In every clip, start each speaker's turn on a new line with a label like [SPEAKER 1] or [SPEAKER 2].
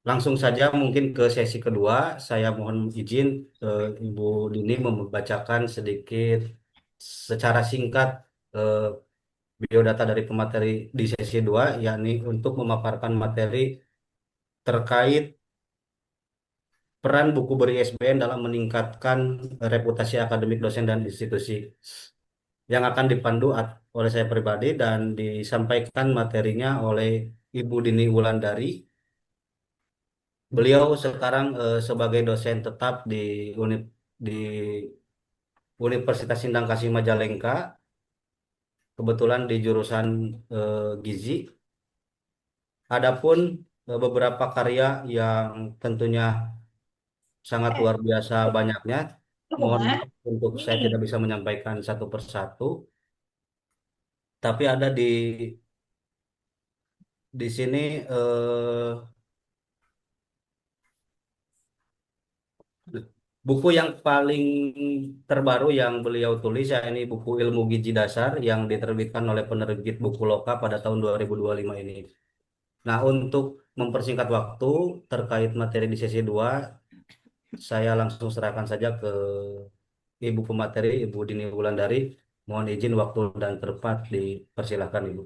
[SPEAKER 1] langsung saja mungkin ke sesi kedua. Saya mohon izin Ibu Dini membacakan sedikit secara singkat eh, biodata dari pemateri di sesi 2, yakni untuk memaparkan materi terkait peran buku ber-ISBN dalam meningkatkan reputasi akademik dosen dan institusi yang akan dipandu oleh saya pribadi dan disampaikan materinya oleh Ibu Dini Wulandari. Beliau sekarang sebagai dosen tetap di Universitas Sindang Kasih Majalengka, kebetulan di jurusan Gizi. Adapun beberapa karya yang tentunya sangat luar biasa banyaknya, mohon maaf untuk saya tidak bisa menyampaikan satu persatu, tapi ada di sini buku yang paling terbaru yang beliau tulis, ya ini buku Ilmu Gizi Dasar yang diterbitkan oleh penerbit Buku Loka pada tahun 2025 ini. Nah, untuk mempersingkat waktu terkait materi di sesi 2, saya langsung serahkan saja ke Ibu pemateri, Ibu Dini Wulandari. Mohon izin waktu dan tempat dipersilahkan, Ibu.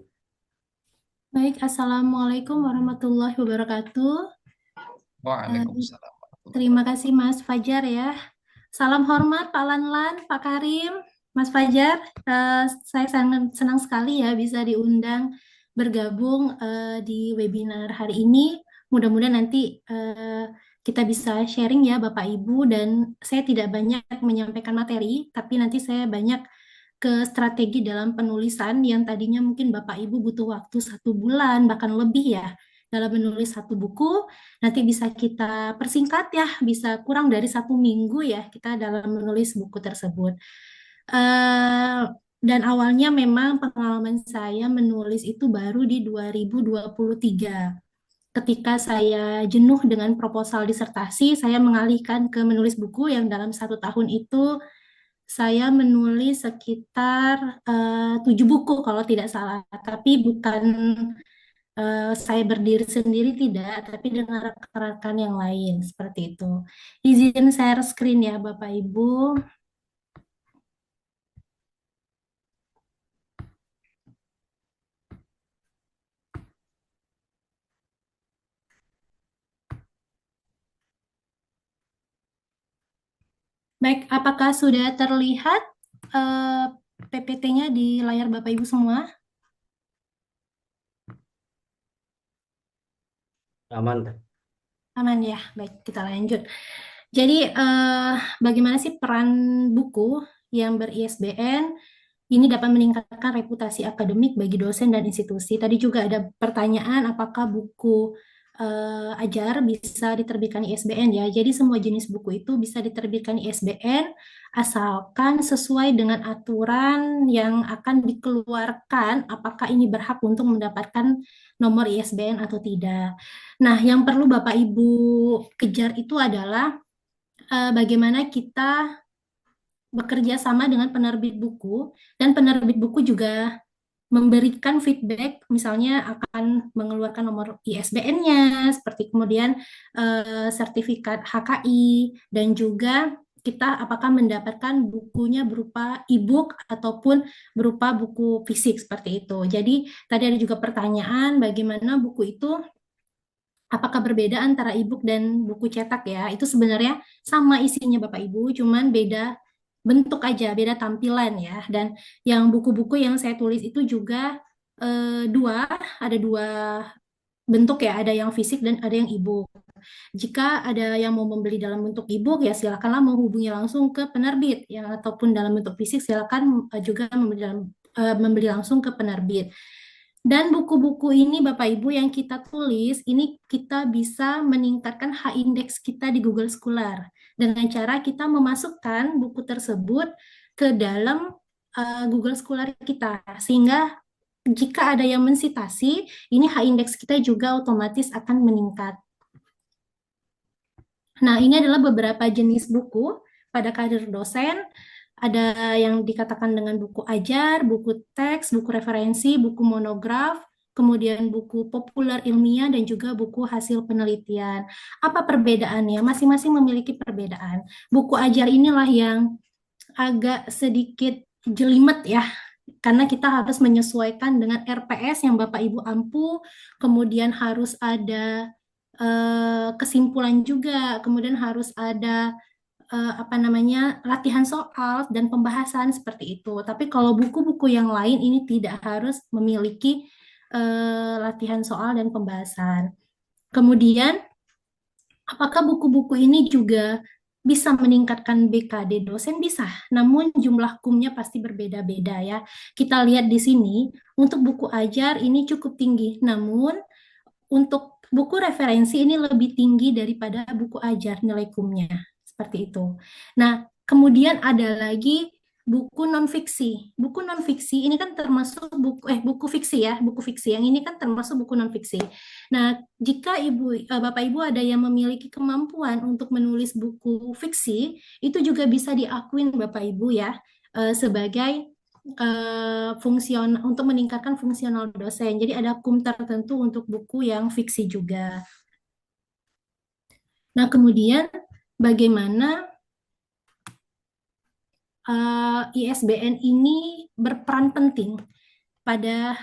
[SPEAKER 2] Baik, Assalamualaikum warahmatullahi wabarakatuh. Eh,
[SPEAKER 3] Waalaikumsalam warahmatullahi
[SPEAKER 2] Terima
[SPEAKER 3] wabarakatuh.
[SPEAKER 2] kasih Mas Fajar ya. Salam hormat Pak Lanlan, Pak Karim, Mas Fajar. Saya sangat senang sekali ya bisa diundang bergabung di webinar hari ini. Mudah-mudahan nanti kita bisa sharing ya Bapak Ibu, dan saya tidak banyak menyampaikan materi, tapi nanti saya banyak ke strategi dalam penulisan yang tadinya mungkin Bapak Ibu butuh waktu 1 bulan bahkan lebih ya dalam menulis satu buku, nanti bisa kita persingkat ya, bisa kurang dari 1 minggu ya kita dalam menulis buku tersebut. Eh, dan awalnya memang pengalaman saya menulis itu baru di 2023. Ketika saya jenuh dengan proposal disertasi, saya mengalihkan ke menulis buku yang dalam 1 tahun itu saya menulis sekitar 7 buku kalau tidak salah, tapi bukan saya berdiri sendiri tidak, tapi dengan rekan-rekan yang lain seperti itu. Izin share screen ya Bapak Ibu. Baik, apakah sudah terlihat PPT-nya di layar Bapak Ibu semua?
[SPEAKER 1] Aman.
[SPEAKER 2] Aman ya. Baik, kita lanjut. Jadi, bagaimana sih peran buku yang ber-ISBN ini dapat meningkatkan reputasi akademik bagi dosen dan institusi? Tadi juga ada pertanyaan, apakah buku ajar bisa diterbitkan ISBN ya? Jadi semua jenis buku itu bisa diterbitkan ISBN asalkan sesuai dengan aturan yang akan dikeluarkan, apakah ini berhak untuk mendapatkan nomor ISBN atau tidak. Nah, yang perlu Bapak Ibu kejar itu adalah bagaimana kita bekerja sama dengan penerbit buku, dan penerbit buku juga memberikan feedback, misalnya akan mengeluarkan nomor ISBN-nya, seperti kemudian sertifikat HKI, dan juga kita apakah mendapatkan bukunya berupa e-book ataupun berupa buku fisik seperti itu. Jadi tadi ada juga pertanyaan bagaimana buku itu apakah berbeda antara e-book dan buku cetak ya? Itu sebenarnya sama isinya Bapak Ibu, cuman beda bentuk aja, beda tampilan ya. Dan yang buku-buku yang saya tulis itu juga ada dua bentuk ya, ada yang fisik dan ada yang e-book. Jika ada yang mau membeli dalam bentuk e-book ya silakanlah menghubungi langsung ke penerbit, yang ataupun dalam bentuk fisik silakan juga membeli langsung ke penerbit. Dan buku-buku ini Bapak Ibu yang kita tulis, ini kita bisa meningkatkan H-index kita di Google Scholar dengan cara kita memasukkan buku tersebut ke dalam Google Scholar kita. Sehingga jika ada yang mensitasi, ini H-index kita juga otomatis akan meningkat. Nah, ini adalah beberapa jenis buku pada kader dosen. Ada yang dikatakan dengan buku ajar, buku teks, buku referensi, buku monograf, kemudian buku populer ilmiah, dan juga buku hasil penelitian. Apa perbedaannya? Masing-masing memiliki perbedaan. Buku ajar inilah yang agak sedikit jelimet ya, karena kita harus menyesuaikan dengan RPS yang Bapak Ibu ampu, kemudian harus ada kesimpulan juga, kemudian harus ada apa namanya, latihan soal dan pembahasan seperti itu. Tapi kalau buku-buku yang lain ini tidak harus memiliki latihan soal dan pembahasan. Kemudian, apakah buku-buku ini juga bisa meningkatkan BKD dosen? Bisa, namun jumlah kumnya pasti berbeda-beda ya. Kita lihat di sini, untuk buku ajar ini cukup tinggi, namun untuk buku referensi ini lebih tinggi daripada buku ajar nilai kumnya. Seperti itu. Nah, kemudian ada lagi buku non-fiksi. Buku non-fiksi ini kan termasuk buku fiksi ya, buku fiksi. Yang ini kan termasuk buku non-fiksi. Nah, jika Bapak Ibu ada yang memiliki kemampuan untuk menulis buku fiksi, itu juga bisa diakuin Bapak Ibu ya, sebagai untuk meningkatkan fungsional dosen. Jadi ada kum tertentu untuk buku yang fiksi juga. Nah, kemudian bagaimana ISBN ini berperan penting pada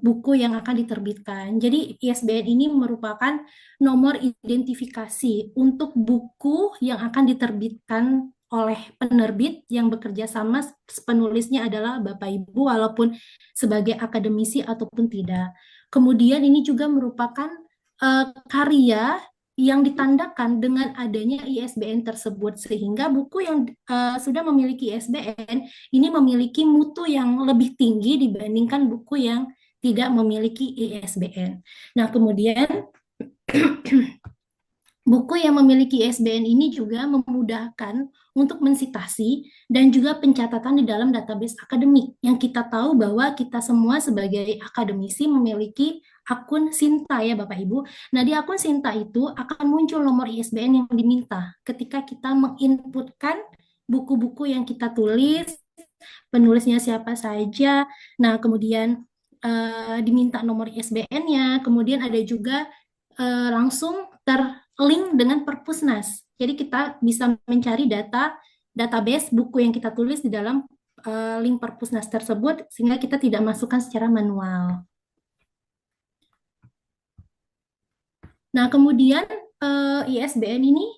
[SPEAKER 2] buku yang akan diterbitkan. Jadi ISBN ini merupakan nomor identifikasi untuk buku yang akan diterbitkan oleh penerbit yang bekerja sama, penulisnya adalah Bapak Ibu walaupun sebagai akademisi ataupun tidak. Kemudian ini juga merupakan karya yang ditandakan dengan adanya ISBN tersebut, sehingga buku yang sudah memiliki ISBN ini memiliki mutu yang lebih tinggi dibandingkan buku yang tidak memiliki ISBN. Nah, kemudian buku yang memiliki ISBN ini juga memudahkan untuk mensitasi dan juga pencatatan di dalam database akademik. Yang kita tahu bahwa kita semua sebagai akademisi memiliki akun Sinta ya Bapak Ibu. Nah, di akun Sinta itu akan muncul nomor ISBN yang diminta ketika kita menginputkan buku-buku yang kita tulis, penulisnya siapa saja. Nah, kemudian diminta nomor ISBN-nya, kemudian ada juga langsung terlink dengan Perpusnas. Jadi kita bisa mencari database buku yang kita tulis di dalam link Perpusnas tersebut, sehingga kita tidak masukkan secara manual. Nah, kemudian ISBN ini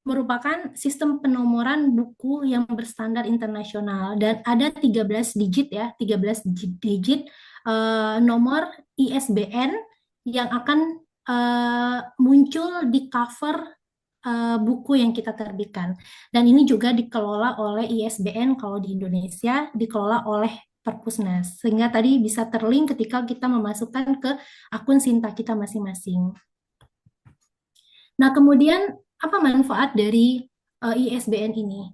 [SPEAKER 2] merupakan sistem penomoran buku yang berstandar internasional dan ada 13 digit ya, 13 digit nomor ISBN yang akan muncul di cover buku yang kita terbitkan. Dan ini juga dikelola oleh ISBN kalau di Indonesia, dikelola oleh Perpusnas. Sehingga tadi bisa terlink ketika kita memasukkan ke akun Sinta kita masing-masing. Nah, kemudian apa manfaat dari ISBN ini?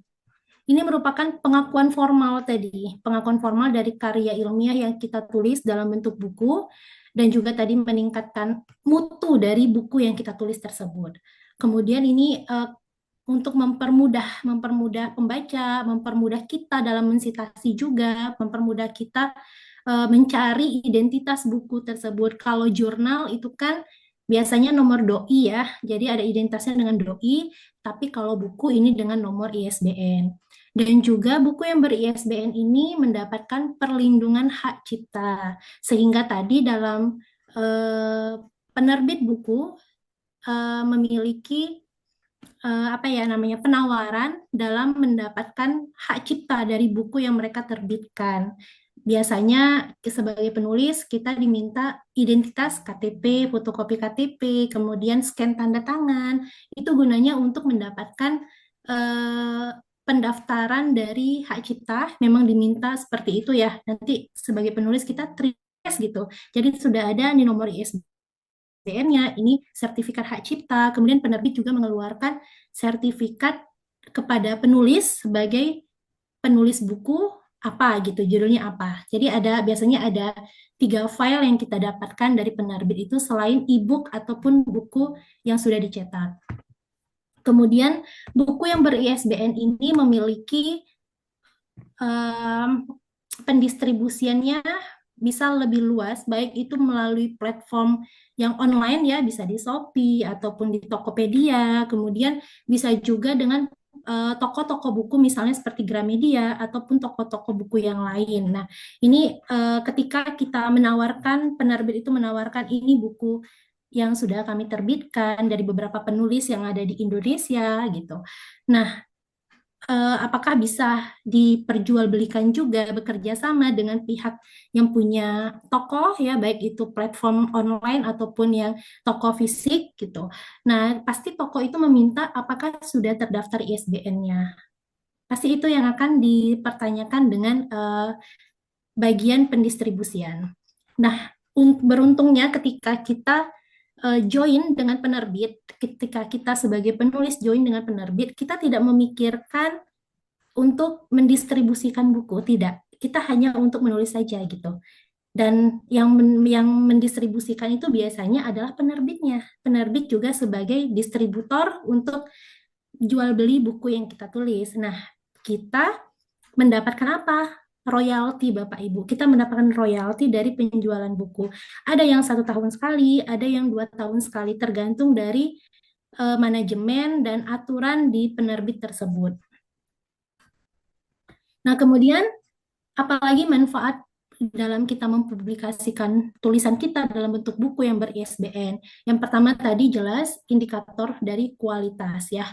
[SPEAKER 2] Ini merupakan pengakuan formal tadi, pengakuan formal dari karya ilmiah yang kita tulis dalam bentuk buku, dan juga tadi meningkatkan mutu dari buku yang kita tulis tersebut. Kemudian ini untuk mempermudah pembaca, mempermudah kita dalam mensitasi juga, mempermudah kita mencari identitas buku tersebut. Kalau jurnal itu kan biasanya nomor doi ya, jadi ada identitasnya dengan doi, tapi kalau buku ini dengan nomor ISBN. Dan juga buku yang ber-ISBN ini mendapatkan perlindungan hak cipta, sehingga tadi dalam penerbit buku memiliki apa ya namanya penawaran dalam mendapatkan hak cipta dari buku yang mereka terbitkan. Biasanya sebagai penulis kita diminta identitas KTP, fotokopi KTP, kemudian scan tanda tangan. Itu gunanya untuk mendapatkan pendaftaran dari hak cipta. Memang diminta seperti itu ya. Nanti sebagai penulis kita trace gitu. Jadi sudah ada di nomor ISBN-nya, ini sertifikat hak cipta. Kemudian penerbit juga mengeluarkan sertifikat kepada penulis sebagai penulis buku apa gitu, judulnya apa. Jadi biasanya ada 3 file yang kita dapatkan dari penerbit itu selain e-book ataupun buku yang sudah dicetak. Kemudian buku yang ber-ISBN ini memiliki pendistribusiannya bisa lebih luas, baik itu melalui platform yang online ya, bisa di Shopee ataupun di Tokopedia, kemudian bisa juga dengan toko-toko buku misalnya seperti Gramedia ataupun toko-toko buku yang lain. Nah, ini ketika kita menawarkan, penerbit itu menawarkan ini buku yang sudah kami terbitkan dari beberapa penulis yang ada di Indonesia gitu. Nah, apakah bisa diperjualbelikan juga bekerja sama dengan pihak yang punya toko ya, baik itu platform online ataupun yang toko fisik gitu. Nah, pasti toko itu meminta apakah sudah terdaftar ISBN-nya. Pasti itu yang akan dipertanyakan dengan bagian pendistribusian. Nah, beruntungnya ketika kita join dengan penerbit, ketika kita sebagai penulis join dengan penerbit, kita tidak memikirkan untuk mendistribusikan buku, tidak. Kita hanya untuk menulis saja gitu. Dan yang mendistribusikan itu biasanya adalah penerbitnya. Penerbit juga sebagai distributor untuk jual beli buku yang kita tulis. Nah, kita mendapatkan apa? Royalti Bapak Ibu. Kita mendapatkan royalti dari penjualan buku. Ada yang 1 tahun sekali, ada yang 2 tahun sekali, tergantung dari manajemen dan aturan di penerbit tersebut. Nah, kemudian apalagi manfaat dalam kita mempublikasikan tulisan kita dalam bentuk buku yang ber-ISBN. Yang pertama tadi jelas indikator dari kualitas ya.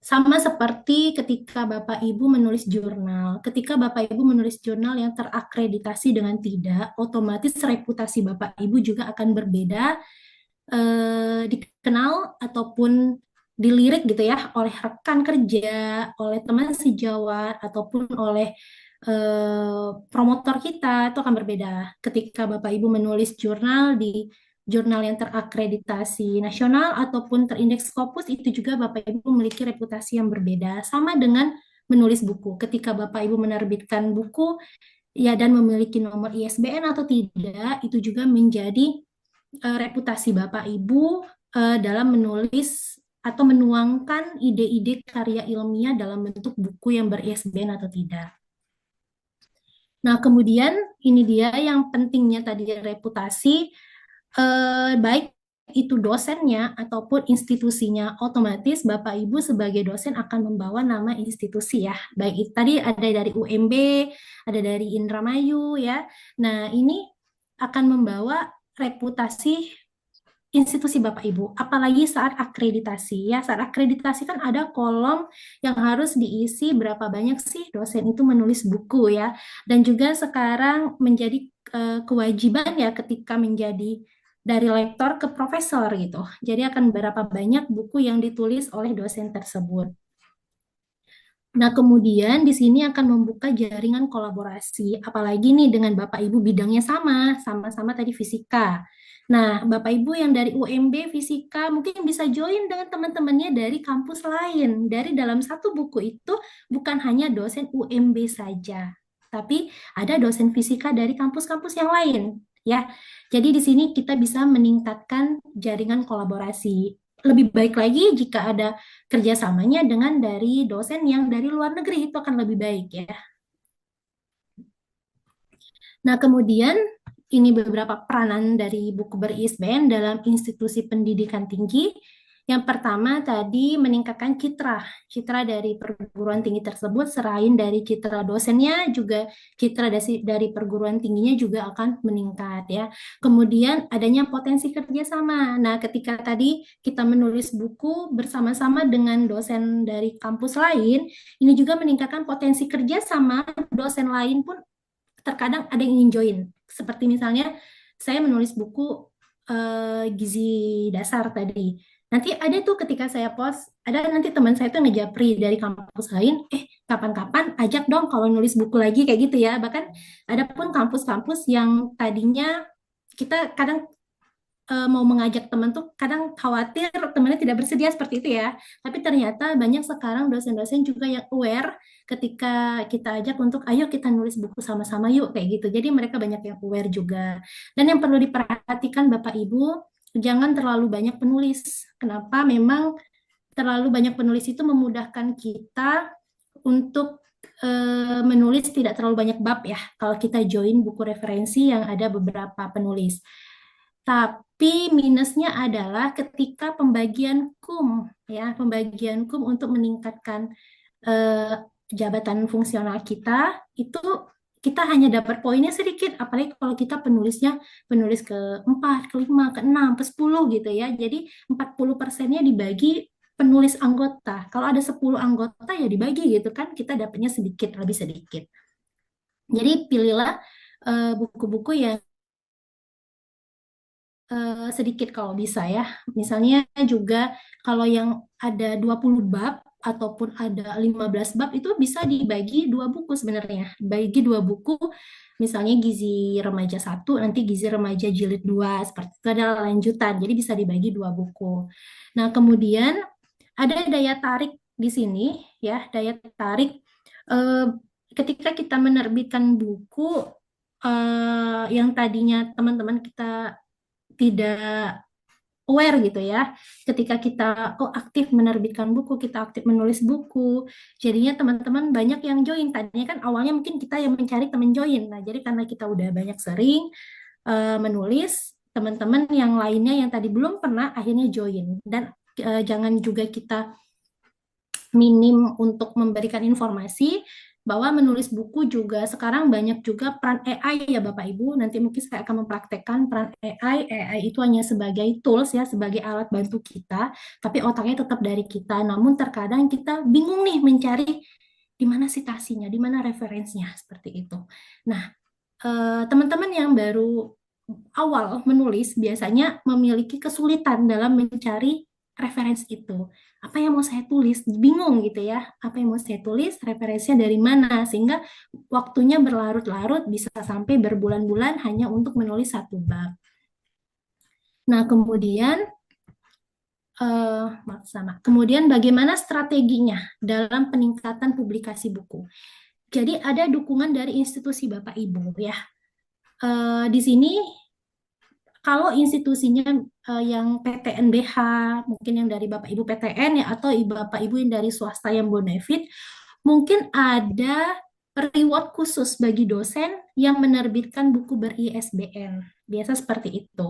[SPEAKER 2] Sama seperti ketika Bapak Ibu menulis jurnal. Ketika Bapak Ibu menulis jurnal yang terakreditasi dengan tidak, otomatis reputasi Bapak Ibu juga akan berbeda, dikenal ataupun dilirik gitu ya oleh rekan kerja, oleh teman sejawat, ataupun oleh promotor kita itu akan berbeda. Ketika Bapak Ibu menulis jurnal di jurnal yang terakreditasi nasional ataupun terindeks Scopus, itu juga Bapak Ibu memiliki reputasi yang berbeda. Sama dengan menulis buku. Ketika Bapak Ibu menerbitkan buku ya dan memiliki nomor ISBN atau tidak, itu juga menjadi reputasi Bapak Ibu dalam menulis atau menuangkan ide-ide karya ilmiah dalam bentuk buku yang ber-ISBN atau tidak. Nah, kemudian ini dia yang pentingnya tadi reputasi, baik itu dosennya ataupun institusinya, otomatis Bapak Ibu sebagai dosen akan membawa nama institusi ya. Baik itu tadi ada dari UMB, ada dari Indramayu ya. Nah, ini akan membawa reputasi institusi Bapak Ibu, apalagi saat akreditasi ya. Saat akreditasi kan ada kolom yang harus diisi berapa banyak sih dosen itu menulis buku ya. Dan juga sekarang menjadi kewajiban ya ketika menjadi dari lektor ke profesor gitu. Jadi akan berapa banyak buku yang ditulis oleh dosen tersebut. Nah, kemudian di sini akan membuka jaringan kolaborasi, apalagi nih dengan Bapak Ibu bidangnya sama-sama tadi fisika. Nah, Bapak Ibu yang dari UMB fisika mungkin bisa join dengan teman-temannya dari kampus lain. Dari dalam satu buku itu bukan hanya dosen UMB saja, tapi ada dosen fisika dari kampus-kampus yang lain, ya. Jadi di sini kita bisa meningkatkan jaringan kolaborasi. Lebih baik lagi jika ada kerjasamanya dengan dari dosen yang dari luar negeri, itu akan lebih baik ya. Nah, kemudian ini beberapa peranan dari buku ber-ISBN dalam institusi pendidikan tinggi. Yang pertama tadi meningkatkan citra dari perguruan tinggi tersebut, selain dari citra dosennya, juga citra dari perguruan tingginya juga akan meningkat ya. Kemudian adanya potensi kerjasama. Nah, ketika tadi kita menulis buku bersama-sama dengan dosen dari kampus lain, ini juga meningkatkan potensi kerjasama. Dosen lain pun terkadang ada yang ingin join. Seperti misalnya saya menulis buku gizi dasar tadi. Nanti ada tuh ketika saya post, ada nanti teman saya tuh ngejapri dari kampus lain, kapan-kapan ajak dong kalau nulis buku lagi kayak gitu ya. Bahkan ada pun kampus-kampus yang tadinya kita kadang mau mengajak teman tuh kadang khawatir temannya tidak bersedia seperti itu ya. Tapi ternyata banyak sekarang dosen-dosen juga yang aware ketika kita ajak untuk ayo kita nulis buku sama-sama yuk kayak gitu. Jadi mereka banyak yang aware juga. Dan yang perlu diperhatikan Bapak Ibu, jangan terlalu banyak penulis. Kenapa? Memang terlalu banyak penulis itu memudahkan kita untuk menulis tidak terlalu banyak bab ya kalau kita join buku referensi yang ada beberapa penulis. Tapi minusnya adalah ketika pembagian kum ya, pembagian kum untuk meningkatkan eh, jabatan fungsional kita itu kita hanya dapat poinnya sedikit, apalagi kalau kita penulis ke-4, ke-5, ke-6, ke-10 gitu ya. Jadi 40%-nya dibagi penulis anggota. Kalau ada 10 anggota ya dibagi gitu kan, kita dapatnya sedikit, lebih sedikit. Jadi pilihlah buku-buku yang sedikit kalau bisa ya. Misalnya juga kalau yang ada 20 bab ataupun ada 15 bab itu bisa dibagi dua buku sebenarnya. Bagi dua buku, misalnya Gizi Remaja 1, nanti Gizi Remaja Jilid 2 seperti itu ada lanjutan. Jadi bisa dibagi dua buku. Nah, kemudian ada daya tarik di sini ya, daya tarik eh, ketika kita menerbitkan buku yang tadinya teman-teman kita tidak aware gitu ya. Ketika kita aktif menerbitkan buku, kita aktif menulis buku, jadinya teman-teman banyak yang join. Tadinya kan awalnya mungkin kita yang mencari teman join. Nah, jadi karena kita udah banyak sering menulis, teman-teman yang lainnya yang tadi belum pernah akhirnya join. Dan jangan juga kita minim untuk memberikan informasi bahwa menulis buku juga sekarang banyak juga peran AI ya Bapak Ibu. Nanti mungkin saya akan mempraktekkan peran AI. AI itu hanya sebagai tools ya, sebagai alat bantu kita, tapi otaknya tetap dari kita. Namun terkadang kita bingung nih mencari di mana citasinya, di mana referensinya, seperti itu. Nah, teman-teman yang baru awal menulis biasanya memiliki kesulitan dalam mencari referensi itu. Apa yang mau saya tulis? Bingung gitu ya. Apa yang mau saya tulis? Referensinya dari mana? Sehingga waktunya berlarut-larut bisa sampai berbulan-bulan hanya untuk menulis satu bab. Nah, kemudian Kemudian bagaimana strateginya dalam peningkatan publikasi buku? Jadi ada dukungan dari institusi Bapak Ibu ya. Di sini kalau institusinya yang PTNBH, mungkin yang dari Bapak Ibu PTN ya, atau Bapak Ibu yang dari swasta yang bonafit, mungkin ada reward khusus bagi dosen yang menerbitkan buku ber-ISBN. Biasa seperti itu.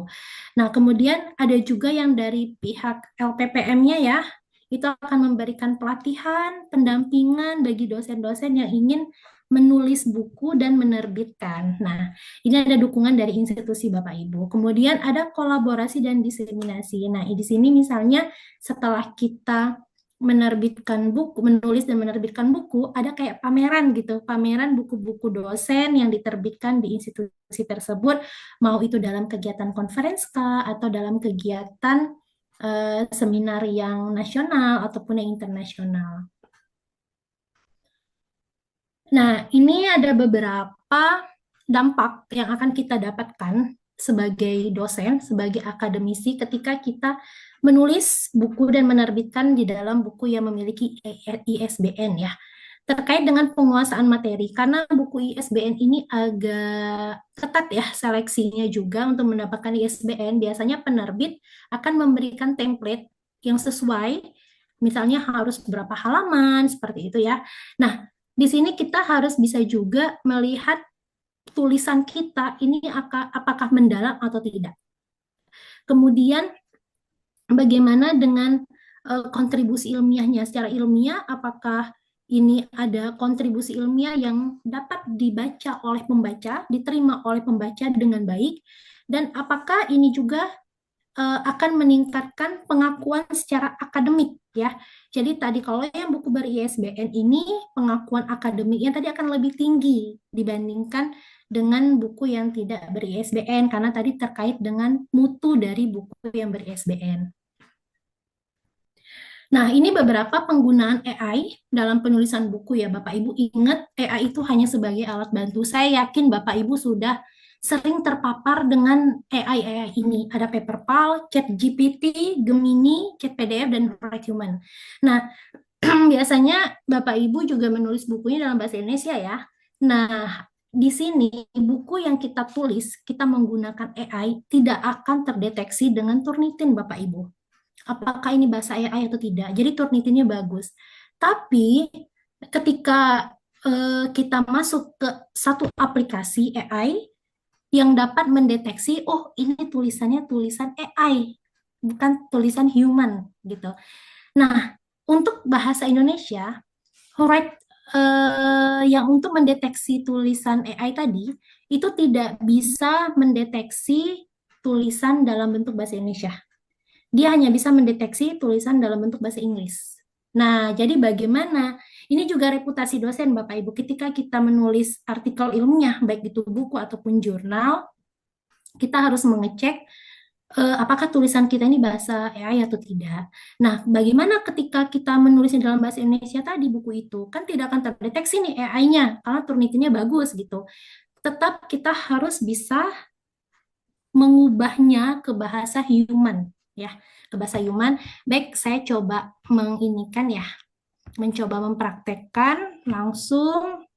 [SPEAKER 2] Nah, kemudian ada juga yang dari pihak LPPM-nya ya, itu akan memberikan pelatihan, pendampingan bagi dosen-dosen yang ingin menulis buku dan menerbitkan. Nah, ini ada dukungan dari institusi Bapak Ibu. Kemudian ada kolaborasi dan diseminasi. Nah, di sini misalnya setelah kita menerbitkan buku, menulis dan menerbitkan buku, ada kayak pameran gitu, pameran buku-buku dosen yang diterbitkan di institusi tersebut, mau itu dalam kegiatan conference atau dalam kegiatan seminar yang nasional ataupun yang internasional. Nah, ini ada beberapa dampak yang akan kita dapatkan sebagai dosen, sebagai akademisi ketika kita menulis buku dan menerbitkan di dalam buku yang memiliki ISBN ya. Terkait dengan penguasaan materi, karena buku ISBN ini agak ketat ya seleksinya juga untuk mendapatkan ISBN, biasanya penerbit akan memberikan template yang sesuai, misalnya harus berapa halaman, seperti itu ya. Nah, di sini kita harus bisa juga melihat tulisan kita ini apakah mendalam atau tidak. Kemudian bagaimana dengan kontribusi ilmiahnya? Secara ilmiah, apakah ini ada kontribusi ilmiah yang dapat dibaca oleh pembaca, diterima oleh pembaca dengan baik, dan apakah ini juga akan meningkatkan pengakuan secara akademik ya. Jadi tadi kalau yang buku ber-ISBN ini pengakuan akademiknya tadi akan lebih tinggi dibandingkan dengan buku yang tidak ber-ISBN karena tadi terkait dengan mutu dari buku yang ber-ISBN. Nah, ini beberapa penggunaan AI dalam penulisan buku ya, Bapak Ibu. Ingat, AI itu hanya sebagai alat bantu. Saya yakin Bapak Ibu sudah sering terpapar dengan AI ini. Ada Paperpal, ChatGPT, Gemini, ChatPDF, dan Writehuman. Nah, biasanya Bapak Ibu juga menulis bukunya dalam bahasa Indonesia ya. Nah, di sini buku yang kita tulis, kita menggunakan AI tidak akan terdeteksi dengan Turnitin Bapak Ibu. Apakah ini bahasa AI atau tidak. Jadi Turnitinnya bagus. Tapi ketika kita masuk ke satu aplikasi AI yang dapat mendeteksi, oh ini tulisannya tulisan AI, bukan tulisan human gitu. Nah, untuk bahasa Indonesia, right, yang untuk mendeteksi tulisan AI tadi itu tidak bisa mendeteksi tulisan dalam bentuk bahasa Indonesia. Dia hanya bisa mendeteksi tulisan dalam bentuk bahasa Inggris. Nah, jadi bagaimana? Ini juga reputasi dosen, Bapak Ibu. Ketika kita menulis artikel ilmiah, baik itu buku ataupun jurnal, kita harus mengecek apakah tulisan kita ini bahasa AI atau tidak. Nah, bagaimana ketika kita menulisnya dalam bahasa Indonesia tadi buku itu, kan tidak akan terdeteksi nih AI-nya, karena Turnitin-nya bagus gitu. Tetap kita harus bisa mengubahnya ke bahasa human, ya, ke bahasa human. Baik, saya coba menginikan ya, mencoba mempraktekkan langsung.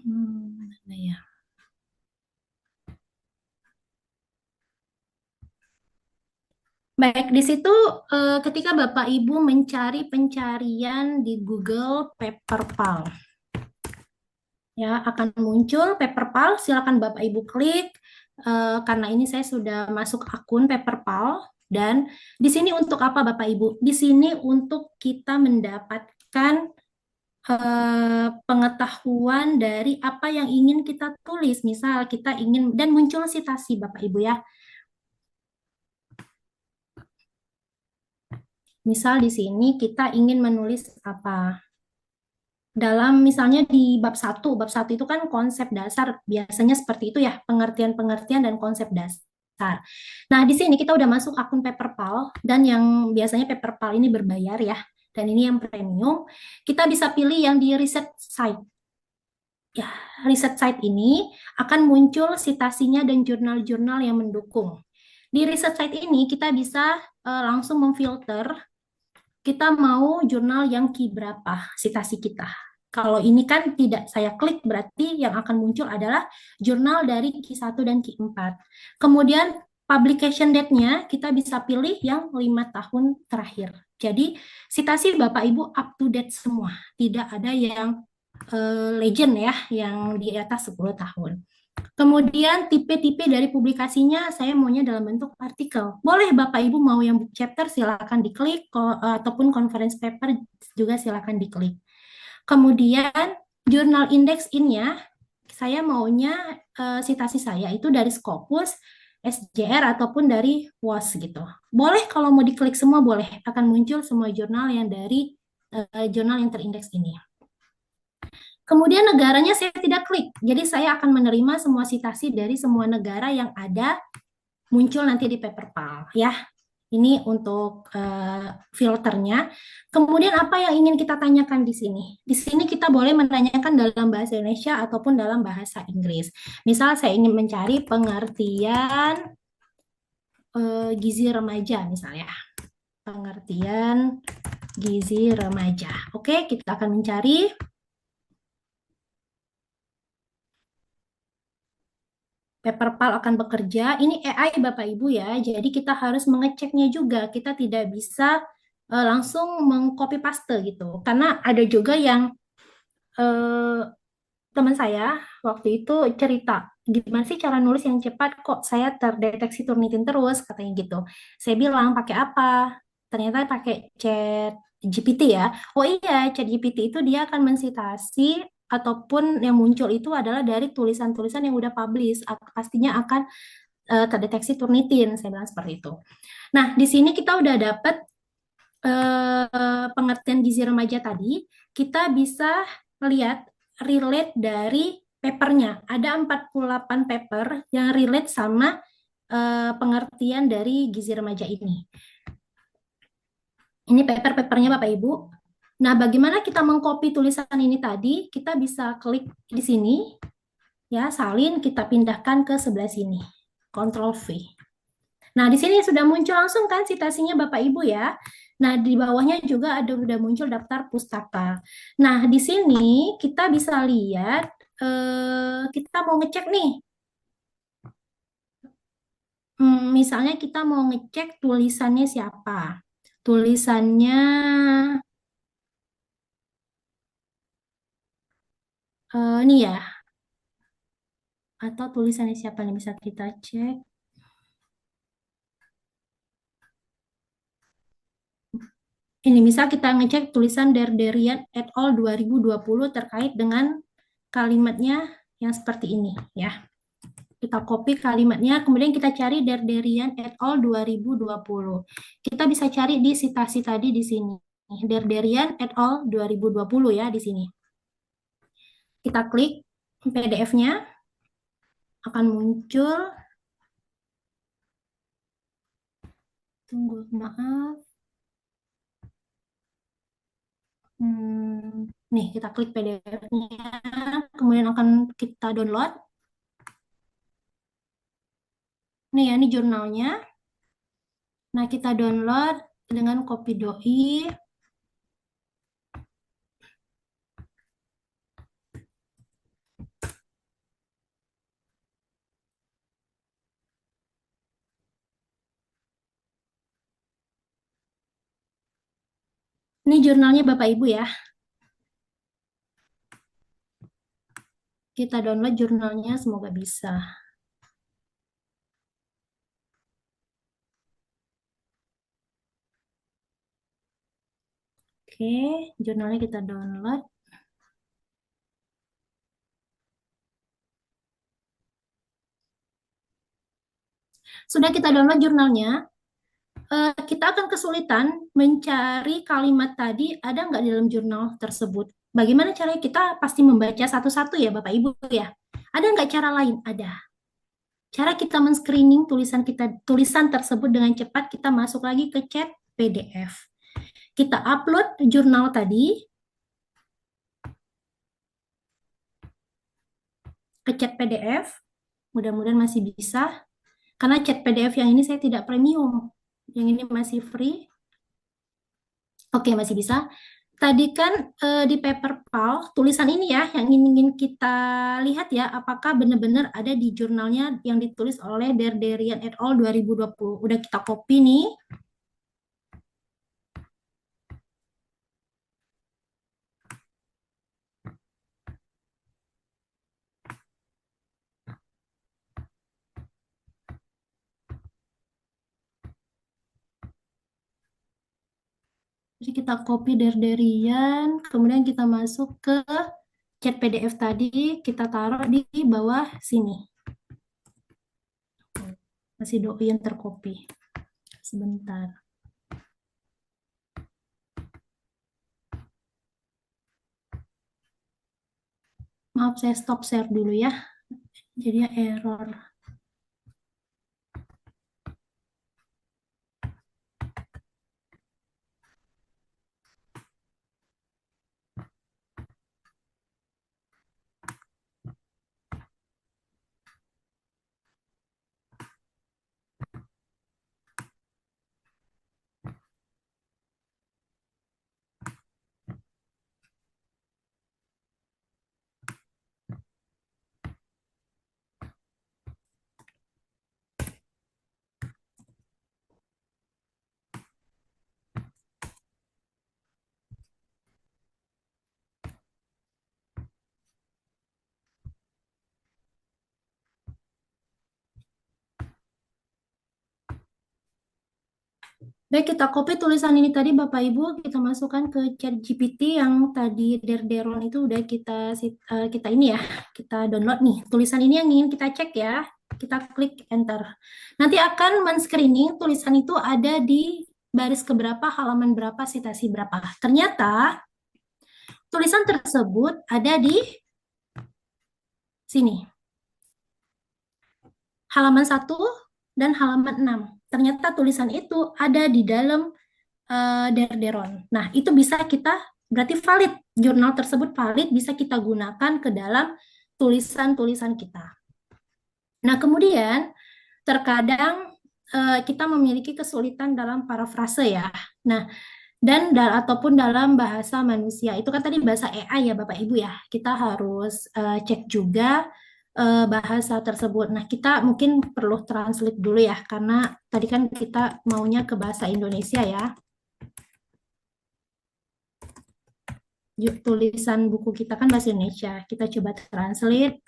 [SPEAKER 2] Mana ya? Baik, di situ ketika Bapak Ibu mencari pencarian di Google Paperpal, ya akan muncul Paperpal. Silakan Bapak Ibu klik. Karena ini saya sudah masuk akun Paperpal dan di sini untuk apa Bapak Ibu? Di sini untuk kita mendapatkan pengetahuan dari apa yang ingin kita tulis. Misal kita ingin dan muncul sitasi Bapak Ibu ya. Misal di sini kita ingin menulis apa? Dalam misalnya di bab 1 itu kan konsep dasar, biasanya seperti itu ya, pengertian-pengertian dan konsep dasar. Nah, di sini kita udah masuk akun Paperpal, dan yang biasanya Paperpal ini berbayar ya, dan ini yang premium, kita bisa pilih yang di riset site. Ya, riset site ini akan muncul citasinya dan jurnal-jurnal yang mendukung. Di riset site ini kita bisa langsung memfilter kita mau jurnal yang key berapa citasi kita. Kalau ini kan tidak saya klik, berarti yang akan muncul adalah jurnal dari Q1 dan Q4. Kemudian publication date-nya kita bisa pilih yang 5 tahun terakhir. Jadi citasi Bapak Ibu up to date semua. Tidak ada yang legend ya, yang di atas 10 tahun. Kemudian tipe-tipe dari publikasinya saya maunya dalam bentuk artikel. Boleh Bapak Ibu mau yang book chapter silakan diklik ataupun conference paper juga silakan diklik. Kemudian jurnal index in-nya saya maunya citasi saya itu dari Scopus, SJR ataupun dari WAS gitu. Boleh kalau mau diklik semua boleh, akan muncul semua jurnal yang dari jurnal yang terindeks ini. Kemudian negaranya saya tidak klik, jadi saya akan menerima semua citasi dari semua negara yang ada muncul nanti di Paperpal ya. Ini untuk filternya. Kemudian apa yang ingin kita tanyakan di sini? Di sini kita boleh menanyakan dalam bahasa Indonesia ataupun dalam bahasa Inggris. Misal saya ingin mencari pengertian gizi remaja misalnya. Pengertian gizi remaja. Oke, kita akan mencari. Paperpal akan bekerja. Ini AI Bapak Ibu ya, jadi kita harus mengeceknya juga. Kita tidak bisa langsung mengcopy paste gitu. Karena ada juga yang teman saya waktu itu cerita, gimana sih cara nulis yang cepat kok saya terdeteksi Turnitin terus katanya gitu. Saya bilang pakai apa? Ternyata pakai chat GPT ya. Oh iya, chat GPT itu dia akan mensitasi ataupun yang muncul itu adalah dari tulisan-tulisan yang udah publish, pastinya akan terdeteksi Turnitin, saya bilang seperti itu. Nah, di sini kita udah dapat pengertian gizi remaja tadi, kita bisa lihat relate dari papernya. Ada 48 paper yang relate sama pengertian dari gizi remaja ini. Ini paper-papernya Bapak Ibu. Nah, bagaimana kita mengcopy tulisan ini tadi? Kita bisa klik di sini, ya, salin, kita pindahkan ke sebelah sini. Ctrl V. Nah, di sini sudah muncul langsung kan citasinya Bapak Ibu ya. Nah, di bawahnya juga ada udah muncul daftar pustaka. Nah, di sini kita bisa lihat kita mau ngecek nih Misalnya kita mau ngecek tulisannya siapa. Tulisannya ini ya, atau tulisannya siapa nih bisa kita cek. Ini misal kita ngecek tulisan Derderian et al. 2020 terkait dengan kalimatnya yang seperti ini ya. Kita copy kalimatnya, kemudian kita cari Derderian et al. 2020. Kita bisa cari di citasi tadi di sini. Derderian et al. 2020 ya di sini. Kita klik PDF-nya, akan muncul. Tunggu, maaf. Nih, kita klik PDF-nya, kemudian akan kita download. Nih ya, ini jurnalnya. Nah, kita download dengan copy doi. Ini jurnalnya Bapak Ibu ya. Kita download jurnalnya, semoga bisa. Oke, jurnalnya kita download. Sudah kita download jurnalnya, kita akan kesulitan mencari kalimat tadi ada nggak di dalam jurnal tersebut. Bagaimana caranya? Kita pasti membaca satu-satu ya Bapak Ibu ya. Ada nggak cara lain? Ada. Cara kita men-screening tulisan tersebut dengan cepat, kita masuk lagi ke chat PDF. Kita upload jurnal tadi ke chat PDF. Mudah-mudahan masih bisa. Karena chat PDF yang ini saya tidak premium. Yang ini masih free. Oke, masih bisa. Tadi kan di paperPal, tulisan ini ya yang ingin kita lihat ya, apakah benar-benar ada di jurnalnya yang ditulis oleh Derderian et al. 2020. Udah kita copy nih. Jadi kita copy Derderian, kemudian kita masuk ke chat PDF tadi, kita taruh di bawah sini. Masih doi yang tercopy. Sebentar. Maaf, saya stop share dulu ya. Jadinya error. Baik, kita copy tulisan ini tadi Bapak Ibu, kita masukkan ke chat GPT yang tadi Derderon itu udah kita ini ya, kita download nih. Tulisan ini yang ingin kita cek ya. Kita klik enter. Nanti akan men-screening tulisan itu ada di baris keberapa, halaman berapa, citasi berapa. Ternyata tulisan tersebut ada di sini. Halaman 1 dan halaman 6. Ternyata tulisan itu ada di dalam Derderon. Nah, itu bisa kita, berarti valid. Jurnal tersebut valid, bisa kita gunakan ke dalam tulisan-tulisan kita. Nah, kemudian terkadang kita memiliki kesulitan dalam parafrase ya. Nah, dan ataupun dalam bahasa manusia. Itu kan tadi bahasa AI ya Bapak Ibu ya. Kita harus cek juga bahasa tersebut. Nah, kita mungkin perlu translate dulu ya, karena tadi kan kita maunya ke bahasa Indonesia ya. Tulisan buku kita kan bahasa Indonesia. Kita coba translate.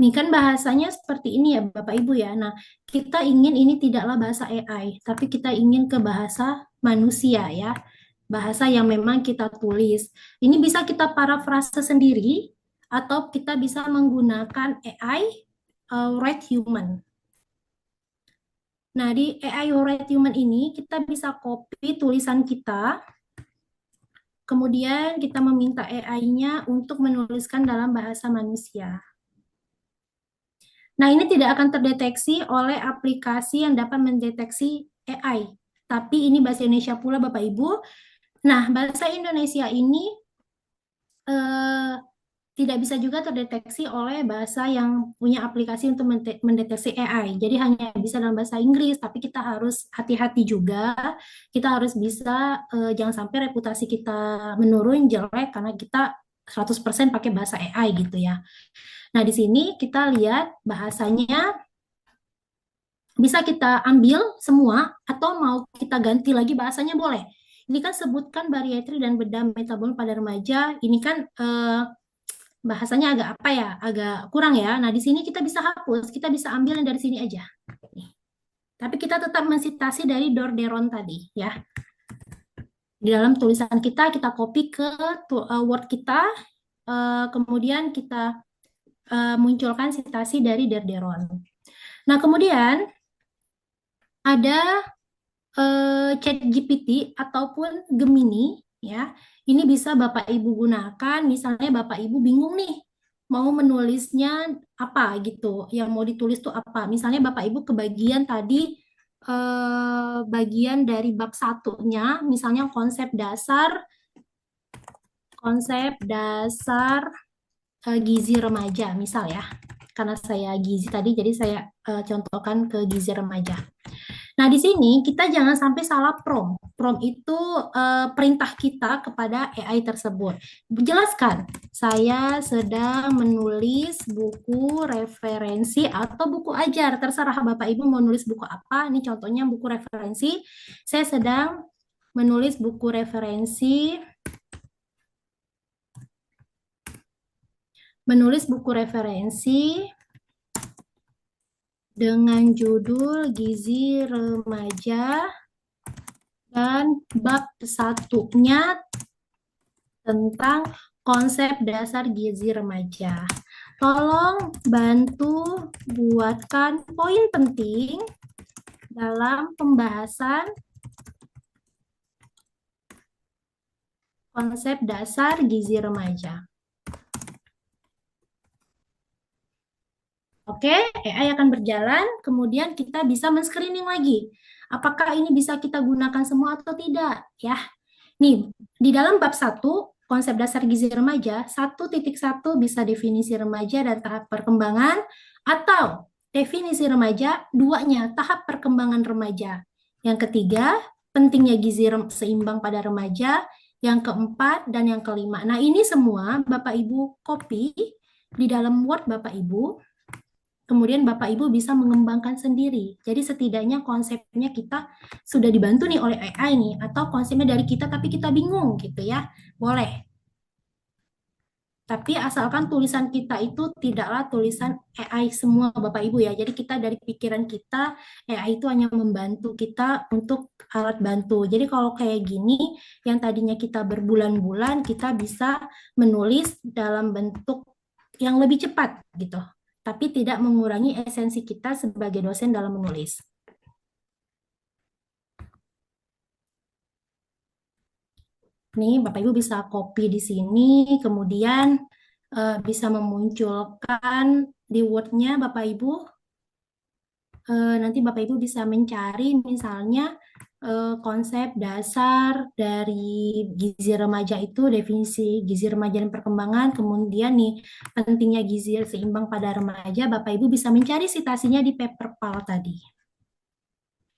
[SPEAKER 2] Ini kan bahasanya seperti ini ya Bapak Ibu ya. Nah, kita ingin ini tidaklah bahasa AI, tapi kita ingin ke bahasa manusia ya. Bahasa yang memang kita tulis. Ini bisa kita parafrase sendiri atau kita bisa menggunakan AI Write Human. Nah, di AI Write Human ini kita bisa copy tulisan kita, kemudian kita meminta AI-nya untuk menuliskan dalam bahasa manusia. Nah, ini tidak akan terdeteksi oleh aplikasi yang dapat mendeteksi AI. Tapi ini bahasa Indonesia pula, Bapak Ibu. Nah, bahasa Indonesia ini eh, tidak bisa juga terdeteksi oleh bahasa yang punya aplikasi untuk mendeteksi AI. Jadi hanya bisa dalam bahasa Inggris, tapi kita harus hati-hati juga. Kita harus bisa, jangan sampai reputasi kita menurun jelek karena kita 100% pakai bahasa AI gitu ya. Nah, di sini kita lihat bahasanya bisa kita ambil semua atau mau kita ganti lagi bahasanya boleh. Ini kan sebutkan bariatri dan bedah metabolisme pada remaja. Ini kan bahasanya agak apa ya, agak kurang ya. Nah, di sini kita bisa hapus, kita bisa ambil yang dari sini aja. Nih. Tapi kita tetap mensitasi dari Dorderon tadi ya. Di dalam tulisan kita copy ke Word kita, kemudian kita munculkan sitasi dari Dorderon. Nah, kemudian ada ChatGPT ataupun Gemini ya. Ini bisa Bapak Ibu gunakan, misalnya Bapak Ibu bingung nih mau menulisnya apa gitu, yang mau ditulis tuh apa. Misalnya Bapak Ibu kebagian tadi bagian dari bab satunya, misalnya konsep dasar gizi remaja, misal ya. Karena saya gizi tadi, jadi saya contohkan ke gizi remaja. Nah, di sini kita jangan sampai salah prompt. Prompt itu perintah kita kepada AI tersebut. Jelaskan, saya sedang menulis buku referensi atau buku ajar. Terserah Bapak Ibu mau nulis buku apa. Ini contohnya buku referensi. Saya sedang menulis buku referensi. Dengan judul Gizi Remaja dan bab satunya tentang konsep dasar gizi remaja. Tolong bantu buatkan poin penting dalam pembahasan konsep dasar gizi remaja. Oke, AI akan berjalan, kemudian kita bisa men-screening lagi. Apakah ini bisa kita gunakan semua atau tidak? Ya, nih, di dalam bab 1, konsep dasar gizi remaja, 1.1 bisa definisi remaja dan tahap perkembangan, atau definisi remaja, 2-nya tahap perkembangan remaja. Yang ketiga, pentingnya gizi seimbang pada remaja. Yang keempat dan yang kelima. Nah, ini semua Bapak Ibu copy di dalam Word Bapak Ibu. Kemudian Bapak Ibu bisa mengembangkan sendiri. Jadi setidaknya konsepnya kita sudah dibantu nih oleh AI nih, atau konsepnya dari kita tapi kita bingung gitu ya. Boleh. Tapi asalkan tulisan kita itu tidaklah tulisan AI semua Bapak Ibu ya. Jadi kita dari pikiran kita, AI itu hanya membantu kita untuk alat bantu. Jadi kalau kayak gini, yang tadinya kita berbulan-bulan, kita bisa menulis dalam bentuk yang lebih cepat gitu, tapi tidak mengurangi esensi kita sebagai dosen dalam menulis. Nih, Bapak Ibu bisa copy di sini, kemudian bisa memunculkan di Word-nya Bapak Ibu. Nanti Bapak Ibu bisa mencari misalnya konsep dasar dari gizi remaja itu, definisi gizi remaja dan perkembangan, kemudian nih pentingnya gizi seimbang pada remaja, Bapak Ibu bisa mencari citasinya di paper PAL tadi.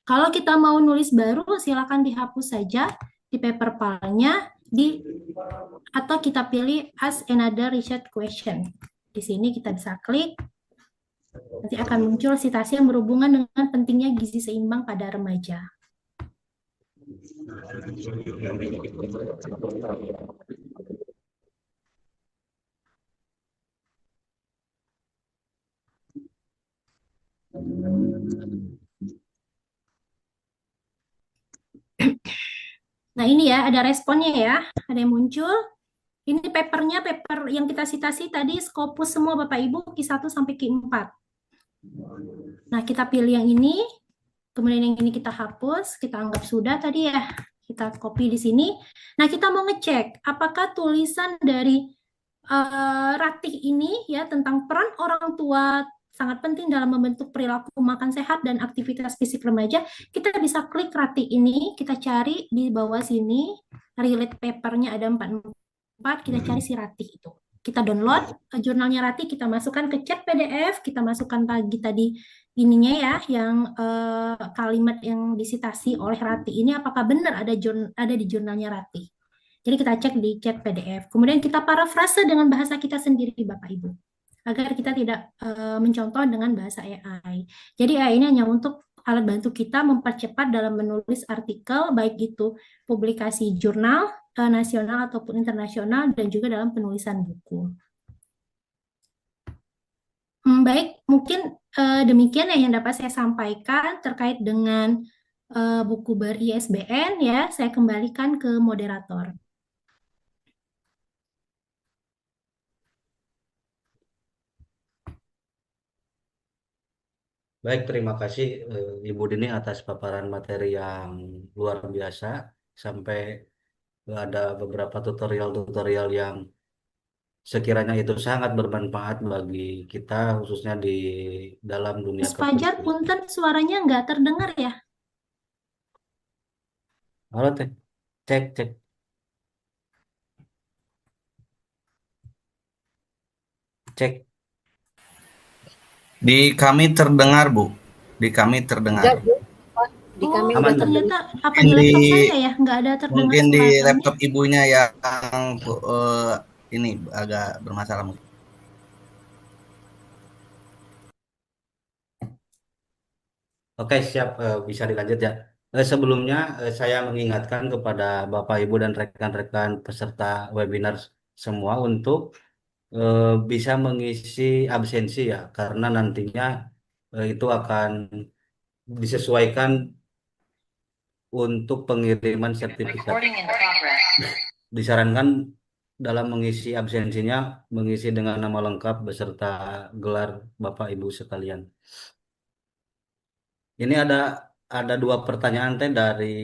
[SPEAKER 2] Kalau kita mau nulis baru, silakan dihapus saja di paper PAL-nya atau kita pilih as another research question. Di sini kita bisa klik, nanti akan muncul citasi yang berhubungan dengan pentingnya gizi seimbang pada remaja. Nah ini ya, ada responnya ya, ada yang muncul. Ini papernya, paper yang kita citasi tadi, Scopus semua Bapak Ibu, Q1 sampai Q4. Nah kita pilih yang ini, kemudian yang ini kita hapus, kita anggap sudah tadi ya, kita copy di sini. Nah kita mau ngecek, apakah tulisan dari Ratih ini ya tentang peran orang tua sangat penting dalam membentuk perilaku makan sehat dan aktivitas fisik remaja. Kita bisa klik Ratih ini, kita cari di bawah sini, relate papernya ada 4, kita cari si Ratih itu. Kita download jurnalnya Ratih, kita masukkan ke chat PDF, kita masukkan lagi tadi ininya ya, yang kalimat yang disitasi oleh Ratih ini apakah benar ada di jurnalnya Ratih. Jadi kita cek di chat PDF. Kemudian kita parafrase dengan bahasa kita sendiri, Bapak Ibu, agar kita tidak mencontoh dengan bahasa AI. Jadi AI ini hanya untuk alat bantu kita mempercepat dalam menulis artikel, baik itu publikasi jurnal nasional ataupun internasional, dan juga dalam penulisan buku. Baik, mungkin demikian ya yang dapat saya sampaikan terkait dengan buku ber-ISBN ya. Saya kembalikan ke moderator.
[SPEAKER 1] Baik, terima kasih Ibu Dini atas paparan materi yang luar biasa. Sampai ada beberapa tutorial-tutorial yang sekiranya itu sangat bermanfaat bagi kita, khususnya di dalam dunia
[SPEAKER 2] Mas Fajar,
[SPEAKER 1] kependidikan.
[SPEAKER 2] punten suaranya nggak terdengar ya?
[SPEAKER 1] Halo, Teh. Cek, cek, cek.
[SPEAKER 3] Di kami terdengar, Bu. Di kami terdengar.
[SPEAKER 4] Enggak, Bu. Pak, di kami
[SPEAKER 2] Oh,
[SPEAKER 4] udah
[SPEAKER 1] Aman,
[SPEAKER 4] terdengar.
[SPEAKER 2] ternyata apa
[SPEAKER 3] Mungkin
[SPEAKER 2] di
[SPEAKER 3] di
[SPEAKER 2] laptop saya ya? Nggak ada terdengar
[SPEAKER 3] mungkin di
[SPEAKER 2] suaranya.
[SPEAKER 3] laptop ibunya yang ini agak bermasalah mungkin.
[SPEAKER 1] Oke, siap. Bisa dilanjut ya. Sebelumnya, saya mengingatkan kepada Bapak, Ibu, dan rekan-rekan peserta webinar semua untuk bisa mengisi absensi ya, karena nantinya itu akan disesuaikan untuk pengiriman sertifikat. Disarankan dalam mengisi absensinya mengisi dengan nama lengkap beserta gelar Bapak Ibu sekalian. Ini ada dua pertanyaan teh dari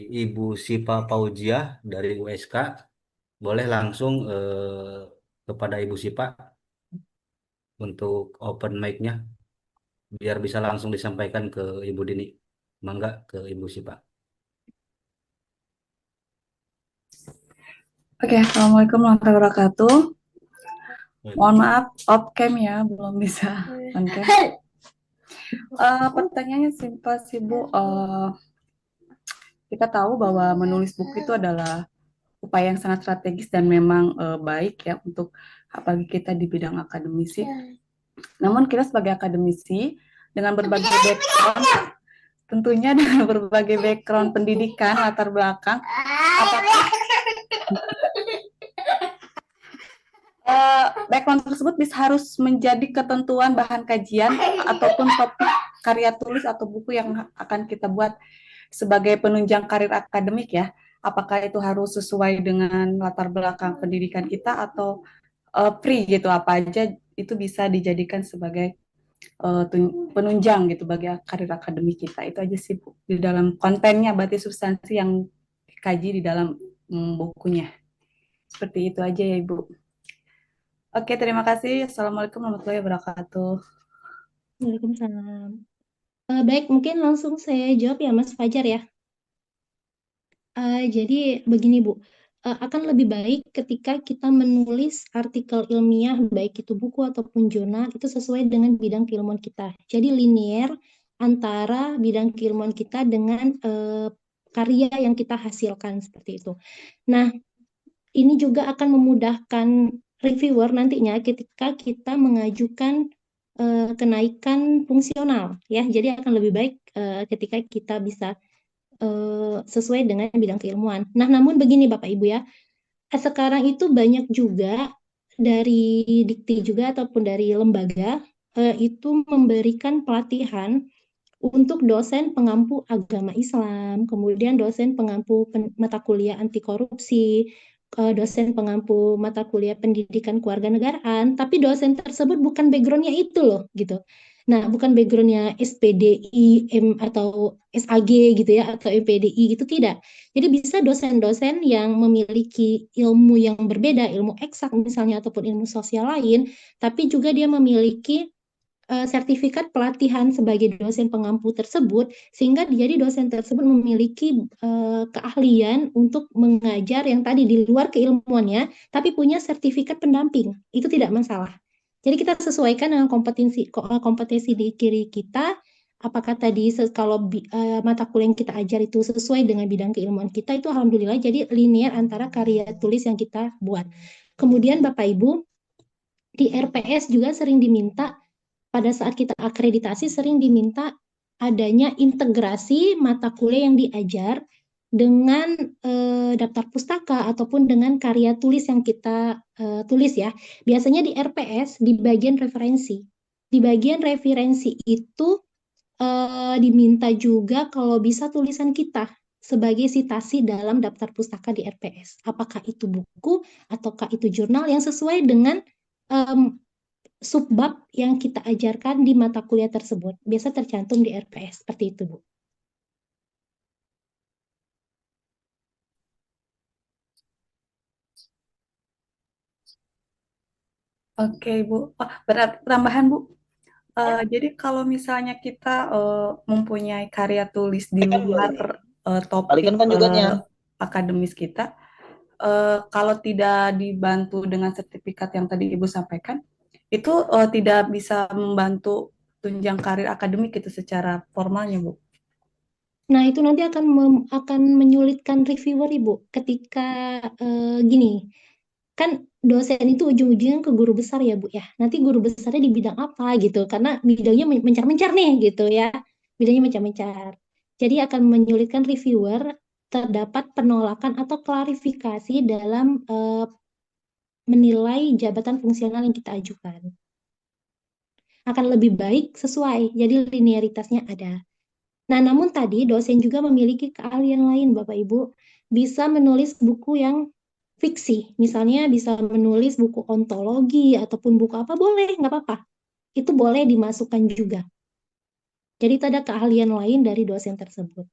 [SPEAKER 1] Ibu Sipa Paujiah dari USK. Boleh langsung kepada Ibu Sipa untuk open mic-nya biar bisa langsung disampaikan ke Ibu Dini. Mangga ke Ibu Sipa.
[SPEAKER 4] Oke, Assalamualaikum warahmatullahi wabarakatuh. Mohon maaf, off cam ya, belum bisa on cam. Pertanyaannya simpel sih, Bu. Kita tahu bahwa menulis buku itu adalah upaya yang sangat strategis dan memang baik ya untuk apalagi kita di bidang akademisi. Namun kita sebagai akademisi dengan berbagai background, tentunya dengan berbagai background pendidikan, latar belakang, apakah background tersebut bisa harus menjadi ketentuan bahan kajian ataupun topik karya tulis atau buku yang akan kita buat sebagai penunjang karir akademik ya. Apakah itu harus sesuai dengan latar belakang pendidikan kita atau free gitu, apa aja itu bisa dijadikan sebagai penunjang gitu bagi karir akademik kita. Itu aja sih Bu. Di dalam kontennya berarti substansi yang dikaji di dalam bukunya. Seperti itu aja ya Ibu. Oke, terima kasih. Assalamualaikum warahmatullahi wabarakatuh.
[SPEAKER 2] Waalaikumsalam. Baik, mungkin langsung saya jawab ya Mas Fajar ya. Jadi begini Bu, akan lebih baik ketika kita menulis artikel ilmiah, baik itu buku ataupun jurnal, itu sesuai dengan bidang keilmuan kita. Jadi linear antara bidang keilmuan kita dengan karya yang kita hasilkan seperti itu. Nah, ini juga akan memudahkan reviewer nantinya ketika kita mengajukan kenaikan fungsional, ya. Jadi akan lebih baik ketika kita bisa sesuai dengan bidang keilmuan. Nah, namun begini Bapak Ibu ya, sekarang itu banyak juga dari Dikti juga ataupun dari lembaga itu memberikan pelatihan untuk dosen pengampu agama Islam, kemudian dosen pengampu mata kuliah anti korupsi, dosen pengampu mata kuliah pendidikan kewarganegaraan, tapi dosen tersebut bukan backgroundnya itu loh, gitu. Nah, bukan backgroundnya SPDI, atau SAG gitu ya, atau MPDI gitu, tidak. Jadi bisa dosen-dosen yang memiliki ilmu yang berbeda, ilmu eksak misalnya, ataupun ilmu sosial lain, tapi juga dia memiliki sertifikat pelatihan sebagai dosen pengampu tersebut, sehingga jadi dosen tersebut memiliki keahlian untuk mengajar yang tadi di luar keilmuannya, tapi punya sertifikat pendamping. Itu tidak masalah. Jadi kita sesuaikan dengan kompetensi di kiri kita, apakah tadi kalau mata kuliah yang kita ajar itu sesuai dengan bidang keilmuan kita, itu alhamdulillah jadi linear antara karya tulis yang kita buat. Kemudian Bapak Ibu, di RPS juga sering diminta pada saat kita akreditasi sering diminta adanya integrasi mata kuliah yang diajar dengan daftar pustaka ataupun dengan karya tulis yang kita tulis ya. Biasanya di RPS di bagian referensi. Di bagian referensi itu diminta juga kalau bisa tulisan kita sebagai sitasi dalam daftar pustaka di RPS. Apakah itu buku ataukah itu jurnal yang sesuai dengan subbab yang kita ajarkan di mata kuliah tersebut. Biasa tercantum di RPS, seperti itu, Bu.
[SPEAKER 4] Oke, Bu. Oh, tambahan, Bu. Jadi kalau misalnya kita mempunyai karya tulis di luar topik
[SPEAKER 3] Balikan kan juga
[SPEAKER 4] akademis kita, kalau tidak dibantu dengan sertifikat yang tadi Ibu sampaikan, itu tidak bisa membantu tunjang karir akademik itu secara formalnya, Bu.
[SPEAKER 2] Nah, itu nanti akan menyulitkan reviewer, Ibu. Ketika gini, kan dosen itu ujung-ujungnya ke guru besar ya, Bu ya. Nanti guru besarnya di bidang apa gitu, karena bidangnya mencar-mencar nih gitu ya. Bidangnya mencar-mencar. Jadi akan menyulitkan reviewer terdapat penolakan atau klarifikasi dalam menilai jabatan fungsional yang kita ajukan. Akan lebih baik sesuai, jadi linearitasnya ada. Nah, namun tadi dosen juga memiliki keahlian lain, Bapak Ibu. Bisa menulis buku yang fiksi, misalnya bisa menulis buku ontologi ataupun buku apa, boleh, nggak apa-apa. Itu boleh dimasukkan juga. Jadi itu ada keahlian lain dari dosen tersebut.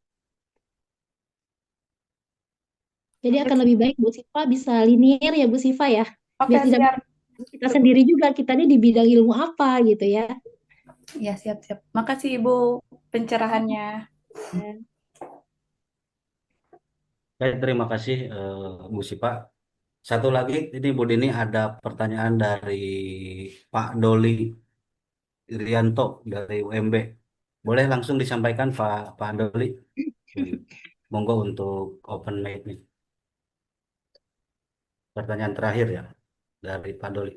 [SPEAKER 2] Jadi akan lebih baik Bu Siva bisa linear ya Bu Siva ya.
[SPEAKER 4] Oke,
[SPEAKER 2] Biar tidak
[SPEAKER 4] siap.
[SPEAKER 2] kita sendiri juga, kita ini di bidang ilmu apa gitu ya.
[SPEAKER 4] Ya, siap-siap. Makasih Ibu pencerahannya.
[SPEAKER 1] Baik, terima kasih Bu Sipa. Satu lagi, ini Bu Dini ada pertanyaan dari Pak Doli Irianto dari UMB. Boleh langsung disampaikan Pak Doli? Hmm. Monggo untuk open mic nih. Pertanyaan terakhir ya dari Pak Doli.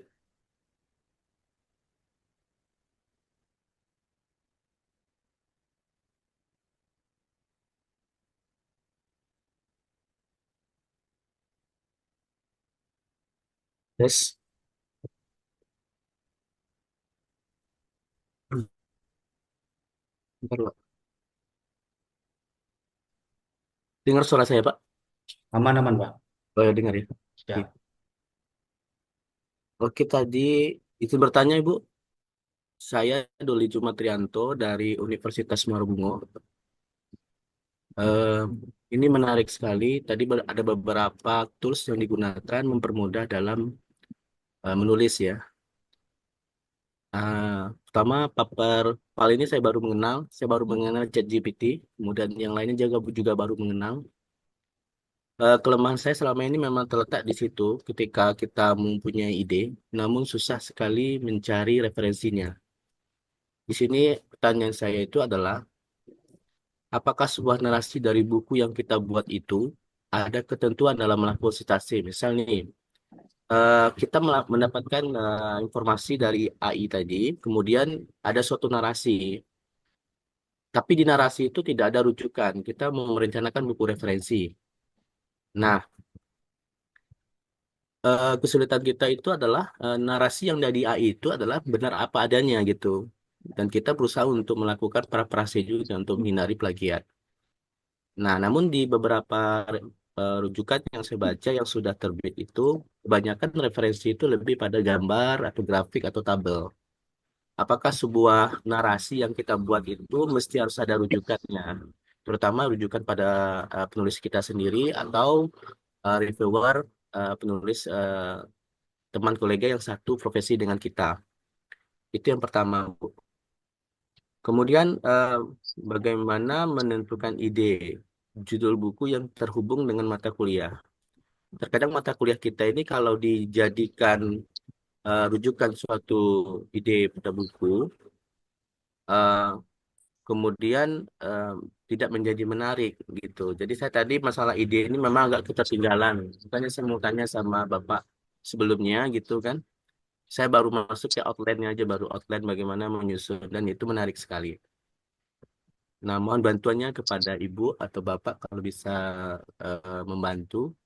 [SPEAKER 5] Yes. Bentar, Pak. Dengar suara saya, Pak?
[SPEAKER 1] Aman-aman Pak.
[SPEAKER 5] Oh ya, dengar ya. Oke.
[SPEAKER 1] Siap.
[SPEAKER 5] Oke, tadi itu bertanya, Ibu. Saya Doli Jumatrianto dari Universitas Marungo. Eh, ini menarik sekali. Tadi ada beberapa tools yang digunakan mempermudah dalam menulis ya. Pertama, file ini saya baru mengenal. Saya baru mengenal ChatGPT. Kemudian yang lainnya juga baru mengenal. Kelemahan saya selama ini memang terletak di situ ketika kita mempunyai ide, namun susah sekali mencari referensinya. Di sini pertanyaan saya itu adalah, apakah sebuah narasi dari buku yang kita buat itu ada ketentuan dalam melakukan sitasi? Misal nih, kita mendapatkan informasi dari AI tadi, kemudian ada suatu narasi, tapi di narasi itu tidak ada rujukan. Kita mau merencanakan buku referensi. Nah, kesulitan kita itu adalah narasi yang dari AI itu adalah benar apa adanya gitu. Dan kita berusaha untuk melakukan parafrase juga untuk menghindari plagiat. Nah, namun di beberapa rujukan yang saya baca yang sudah terbit itu, kebanyakan referensi itu lebih pada gambar atau grafik atau tabel. Apakah sebuah narasi yang kita buat itu mesti harus ada rujukannya, terutama rujukan pada penulis kita sendiri atau reviewer, penulis teman kolega yang satu profesi dengan kita. Itu yang pertama, Bu. Kemudian bagaimana menentukan ide judul buku yang terhubung dengan mata kuliah. Terkadang mata kuliah kita ini kalau dijadikan rujukan suatu ide pada buku, eh, kemudian tidak menjadi menarik gitu. Jadi saya tadi masalah ide ini memang agak ketertinggalan. Makanya saya mau tanya sama Bapak sebelumnya gitu kan. Saya baru masuk ke outline-nya aja, baru outline bagaimana menyusun, dan itu menarik sekali. Nah, mohon bantuannya kepada Ibu atau Bapak kalau bisa membantu,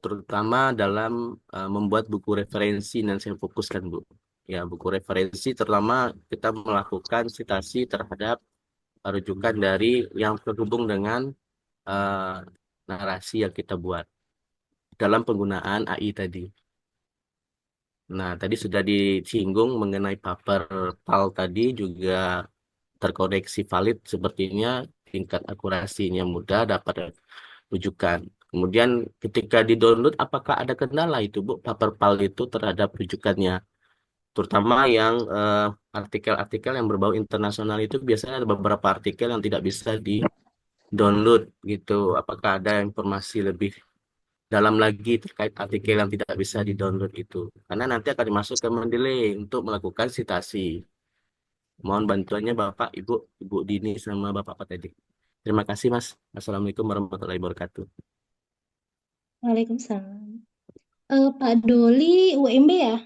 [SPEAKER 5] terutama dalam membuat buku referensi dan saya fokuskan, Bu. Ya, buku referensi terutama kita melakukan citasi terhadap rujukan dari yang terhubung dengan eh, narasi yang kita buat dalam penggunaan AI tadi. Nah, tadi sudah disinggung mengenai paper PAL tadi juga terkoneksi valid, sepertinya tingkat akurasinya mudah, dapat rujukan. Kemudian ketika di-download, apakah ada kendala itu, Bu, paper PAL itu terhadap rujukannya? Terutama yang artikel-artikel yang berbau internasional itu biasanya ada beberapa artikel yang tidak bisa di-download gitu. Apakah ada informasi lebih dalam lagi terkait artikel yang tidak bisa di-download itu? Karena nanti akan dimasuk ke Mendeley untuk melakukan citasi. Mohon bantuannya Bapak, Ibu, Ibu Dini sama Bapak Pak tadi. Terima kasih, Mas. Assalamualaikum warahmatullahi wabarakatuh.
[SPEAKER 2] Waalaikumsalam. Pak Doli UMB ya?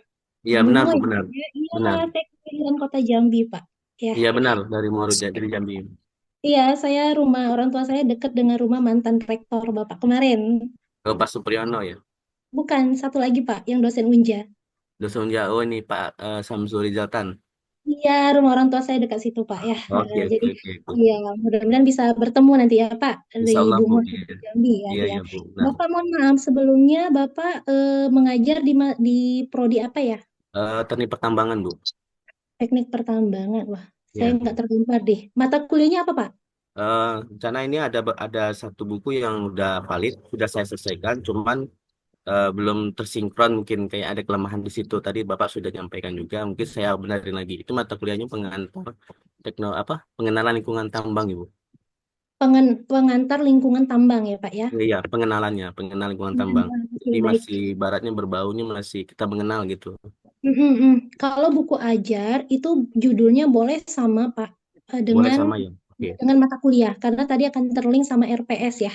[SPEAKER 5] Iya, benar,
[SPEAKER 2] Bungo
[SPEAKER 5] Bu,
[SPEAKER 2] ya?
[SPEAKER 5] benar.
[SPEAKER 2] Iya,
[SPEAKER 5] Benar.
[SPEAKER 2] saya kelahiran Kota Jambi, Pak. Ya.
[SPEAKER 5] Iya, benar, dari Muarujambi, dari Jambi.
[SPEAKER 2] Iya, saya rumah orang tua saya dekat dengan rumah mantan rektor Bapak kemarin.
[SPEAKER 5] Ke Pak Supriyono ya.
[SPEAKER 2] Bukan, satu lagi Pak, yang dosen Unja.
[SPEAKER 5] Dosen Jauh ini Pak Samsuri Jaltan.
[SPEAKER 2] Iya, rumah orang tua saya dekat situ Pak ya.
[SPEAKER 5] Oke,
[SPEAKER 2] Jadi,
[SPEAKER 5] oke, oke, Bu.
[SPEAKER 2] iya, mudah-mudahan bisa bertemu nanti ya Pak di
[SPEAKER 5] Insya Allah, Bu.
[SPEAKER 2] Bungo
[SPEAKER 5] Iya,
[SPEAKER 2] Jambi ya.
[SPEAKER 5] iya,
[SPEAKER 2] Ya.
[SPEAKER 5] iya, Bu. Nah,
[SPEAKER 2] Bapak mohon maaf sebelumnya Bapak mengajar di prodi apa ya?
[SPEAKER 5] teknik pertambangan, Bu.
[SPEAKER 2] Teknik pertambangan. Wah, saya
[SPEAKER 5] Ya.
[SPEAKER 2] nggak tergambar deh. Mata kuliahnya apa Pak?
[SPEAKER 5] Rencana ini ada satu buku yang udah valid, sudah saya selesaikan, cuman belum tersinkron, mungkin kayak ada kelemahan di situ. Tadi Bapak sudah nyampaikan juga, mungkin saya benarin lagi. Itu mata kuliahnya pengantar pengenalan lingkungan tambang, Ibu.
[SPEAKER 2] Pengantar lingkungan tambang ya Pak ya?
[SPEAKER 5] Iya, pengenalan lingkungan tambang.
[SPEAKER 2] Pengantar, oke,
[SPEAKER 5] Jadi
[SPEAKER 2] baik.
[SPEAKER 5] masih baratnya berbaunya masih kita mengenal gitu.
[SPEAKER 2] Kalau buku ajar itu judulnya boleh sama Pak
[SPEAKER 5] Boleh
[SPEAKER 2] dengan
[SPEAKER 5] sama ya? Oke,
[SPEAKER 2] mata kuliah karena tadi akan terlink sama RPS ya.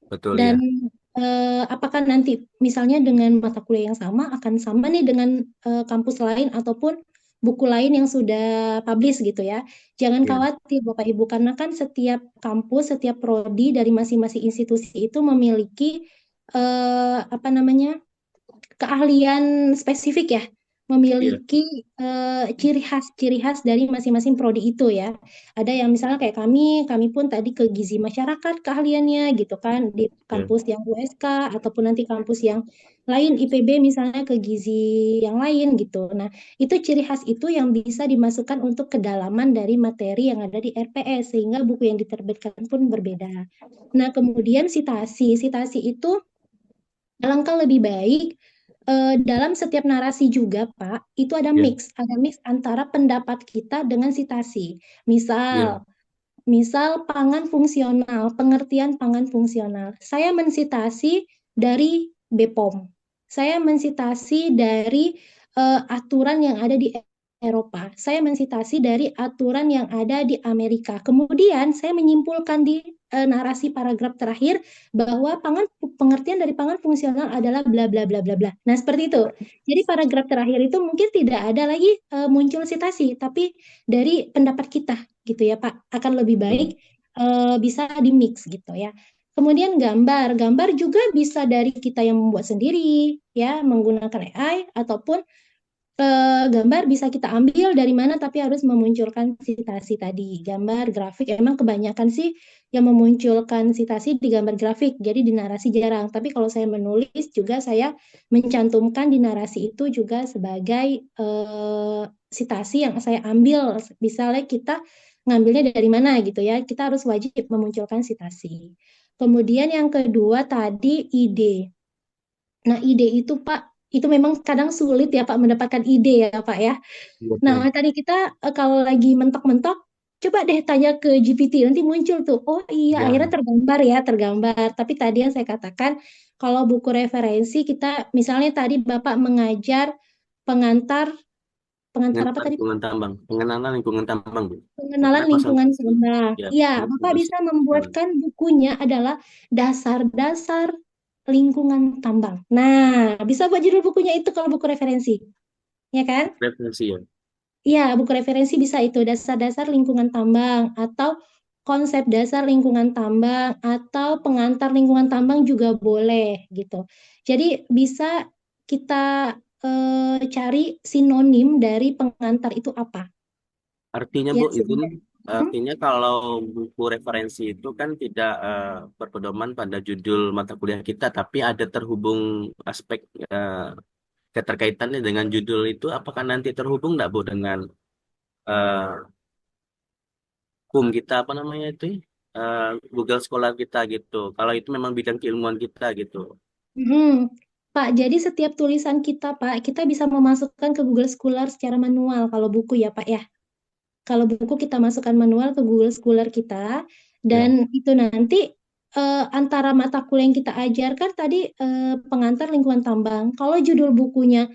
[SPEAKER 5] betul
[SPEAKER 2] Dan
[SPEAKER 5] ya.
[SPEAKER 2] apakah nanti misalnya dengan mata kuliah yang sama akan sama nih dengan kampus lain ataupun buku lain yang sudah publish gitu ya. Jangan
[SPEAKER 5] Iya,
[SPEAKER 2] khawatir Bapak Ibu karena kan setiap kampus, setiap prodi dari masing-masing institusi itu memiliki apa namanya? Keahlian spesifik ya,
[SPEAKER 5] iya,
[SPEAKER 2] memiliki ciri khas dari masing-masing prodi itu ya. Ada yang misalnya kayak kami pun tadi ke gizi masyarakat keahliannya gitu kan di
[SPEAKER 5] iya,
[SPEAKER 2] kampus yang USK ataupun nanti kampus yang lain IPB misalnya ke gizi yang lain gitu. Nah, itu ciri khas itu yang bisa dimasukkan untuk kedalaman dari materi yang ada di RPS sehingga buku yang diterbitkan pun berbeda. Nah, kemudian sitasi itu alangkah lebih baik dalam setiap narasi juga, Pak, itu
[SPEAKER 5] iya,
[SPEAKER 2] ada mix antara pendapat kita dengan sitasi.
[SPEAKER 5] iya,
[SPEAKER 2] Misal, misal pangan fungsional, pengertian pangan fungsional. Saya mensitasi dari BPOM. Saya mensitasi dari aturan yang ada di Eropa. Saya mensitasi dari aturan yang ada di Amerika. Kemudian saya menyimpulkan di narasi paragraf terakhir bahwa pengertian dari pangan fungsional adalah bla bla bla bla bla. Nah, seperti itu. Jadi paragraf terakhir itu mungkin tidak ada lagi muncul sitasi, tapi dari pendapat kita gitu ya Pak, akan lebih baik bisa di mix gitu ya. Kemudian gambar juga bisa dari kita yang membuat sendiri ya menggunakan AI ataupun gambar bisa kita ambil dari mana tapi harus memunculkan sitasi tadi. Gambar, grafik emang kebanyakan sih yang memunculkan sitasi di gambar grafik, jadi di narasi jarang. Tapi kalau saya menulis juga saya mencantumkan di narasi itu juga sebagai sitasi yang saya ambil. Misalnya kita ngambilnya dari mana gitu ya, kita harus wajib memunculkan sitasi. Kemudian yang kedua tadi ide. Nah, ide itu Pak, itu memang kadang sulit ya Pak mendapatkan ide ya Pak ya. Nah,
[SPEAKER 5] Betul.
[SPEAKER 2] tadi kita kalau lagi mentok-mentok, coba deh tanya ke GPT, nanti muncul tuh, oh iya
[SPEAKER 5] Ya,
[SPEAKER 2] akhirnya tergambar. Tapi tadi yang saya katakan, kalau buku referensi kita, misalnya tadi Bapak mengajar pengantar, pengantar apa tadi?
[SPEAKER 5] pengenalan lingkungan tambang, Bu.
[SPEAKER 2] Pengenalan
[SPEAKER 5] Makanya pasal
[SPEAKER 2] lingkungan
[SPEAKER 5] 7.
[SPEAKER 2] tambang.
[SPEAKER 5] Ya,
[SPEAKER 2] Iya,
[SPEAKER 5] pasal
[SPEAKER 2] Bapak
[SPEAKER 5] 7.
[SPEAKER 2] bisa membuatkan bukunya adalah dasar-dasar lingkungan tambang. Nah, bisa buat judul bukunya itu kalau buku referensi, ya kan?
[SPEAKER 5] Referensi ya.
[SPEAKER 2] Iya, buku referensi bisa itu dasar-dasar lingkungan tambang atau konsep dasar lingkungan tambang atau pengantar lingkungan tambang juga boleh gitu. Jadi bisa kita cari sinonim dari pengantar itu apa?
[SPEAKER 5] Artinya
[SPEAKER 2] Ya,
[SPEAKER 5] Bu, izin,
[SPEAKER 2] sehingga
[SPEAKER 5] artinya kalau buku referensi itu kan tidak berpedoman pada judul mata kuliah kita, tapi ada terhubung aspek keterkaitannya dengan judul itu. Apakah nanti terhubung nggak Bu dengan eh, kita apa namanya itu, eh, Google Scholar kita gitu. Kalau itu memang bidang keilmuan kita gitu.
[SPEAKER 2] Mhm. Pak, jadi setiap tulisan kita, Pak, kita bisa memasukkan ke Google Scholar secara manual kalau buku ya, Pak ya. Kalau buku kita masukkan manual ke Google Scholar kita,
[SPEAKER 5] Ya,
[SPEAKER 2] dan itu nanti antara mata kuliah yang kita ajarkan tadi pengantar lingkungan tambang. Kalau judul bukunya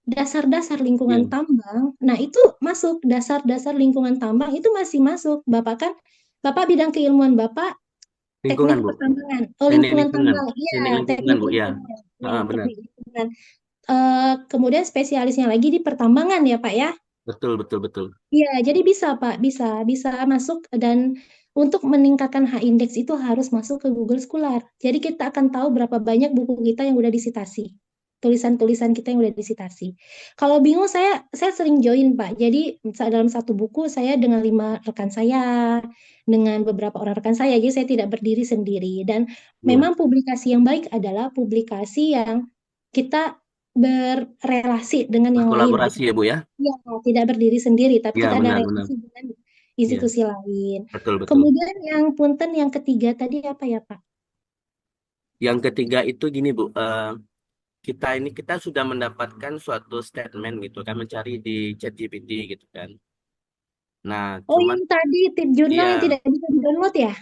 [SPEAKER 2] dasar-dasar
[SPEAKER 5] ya,
[SPEAKER 2] lingkungan tambang, nah itu masuk dasar-dasar lingkungan tambang itu masih masuk. Bapak kan, Bapak bidang keilmuan Bapak
[SPEAKER 5] lingkungan
[SPEAKER 2] teknik
[SPEAKER 5] Bu.
[SPEAKER 2] pertambangan. Oh,
[SPEAKER 5] Teknik
[SPEAKER 2] lingkungan
[SPEAKER 5] lingkungan,
[SPEAKER 2] tambang. Iya,
[SPEAKER 5] teknik lingkungan
[SPEAKER 2] teknik
[SPEAKER 5] Bu. Ya,
[SPEAKER 2] lingkungan. Ya,
[SPEAKER 5] benar.
[SPEAKER 2] teknik lingkungan. Kemudian spesialisnya lagi di pertambangan ya, Pak ya.
[SPEAKER 5] Betul, betul, betul.
[SPEAKER 2] Iya, jadi bisa Pak, bisa masuk dan untuk meningkatkan H-index itu harus masuk ke Google Scholar. Jadi kita akan tahu berapa banyak buku kita yang udah disitasi. Tulisan-tulisan kita yang udah disitasi. Kalau bingung saya sering join Pak. Jadi dalam satu buku saya dengan 5 rekan saya, dengan beberapa orang rekan saya. Jadi saya tidak berdiri sendiri. Dan
[SPEAKER 5] Ya,
[SPEAKER 2] memang publikasi yang baik adalah publikasi yang kita berrelasi dengan yang lain gitu.
[SPEAKER 5] berkolaborasi ya Bu ya.
[SPEAKER 2] Ya, tidak berdiri sendiri, tapi
[SPEAKER 5] Ya,
[SPEAKER 2] kita ada
[SPEAKER 5] benar-benar.
[SPEAKER 2] relasi dengan
[SPEAKER 5] Ya,
[SPEAKER 2] institusi lain.
[SPEAKER 5] betul, betul.
[SPEAKER 2] Kemudian yang punten yang ketiga tadi apa ya, Pak?
[SPEAKER 5] Yang ketiga itu gini Bu, kita sudah mendapatkan suatu statement gitu kan, mencari di ChatGPT gitu kan. Nah,
[SPEAKER 2] Oh,
[SPEAKER 5] cuman
[SPEAKER 2] yang tadi tip jurnal yang
[SPEAKER 5] iya,
[SPEAKER 2] tidak bisa di-download ya?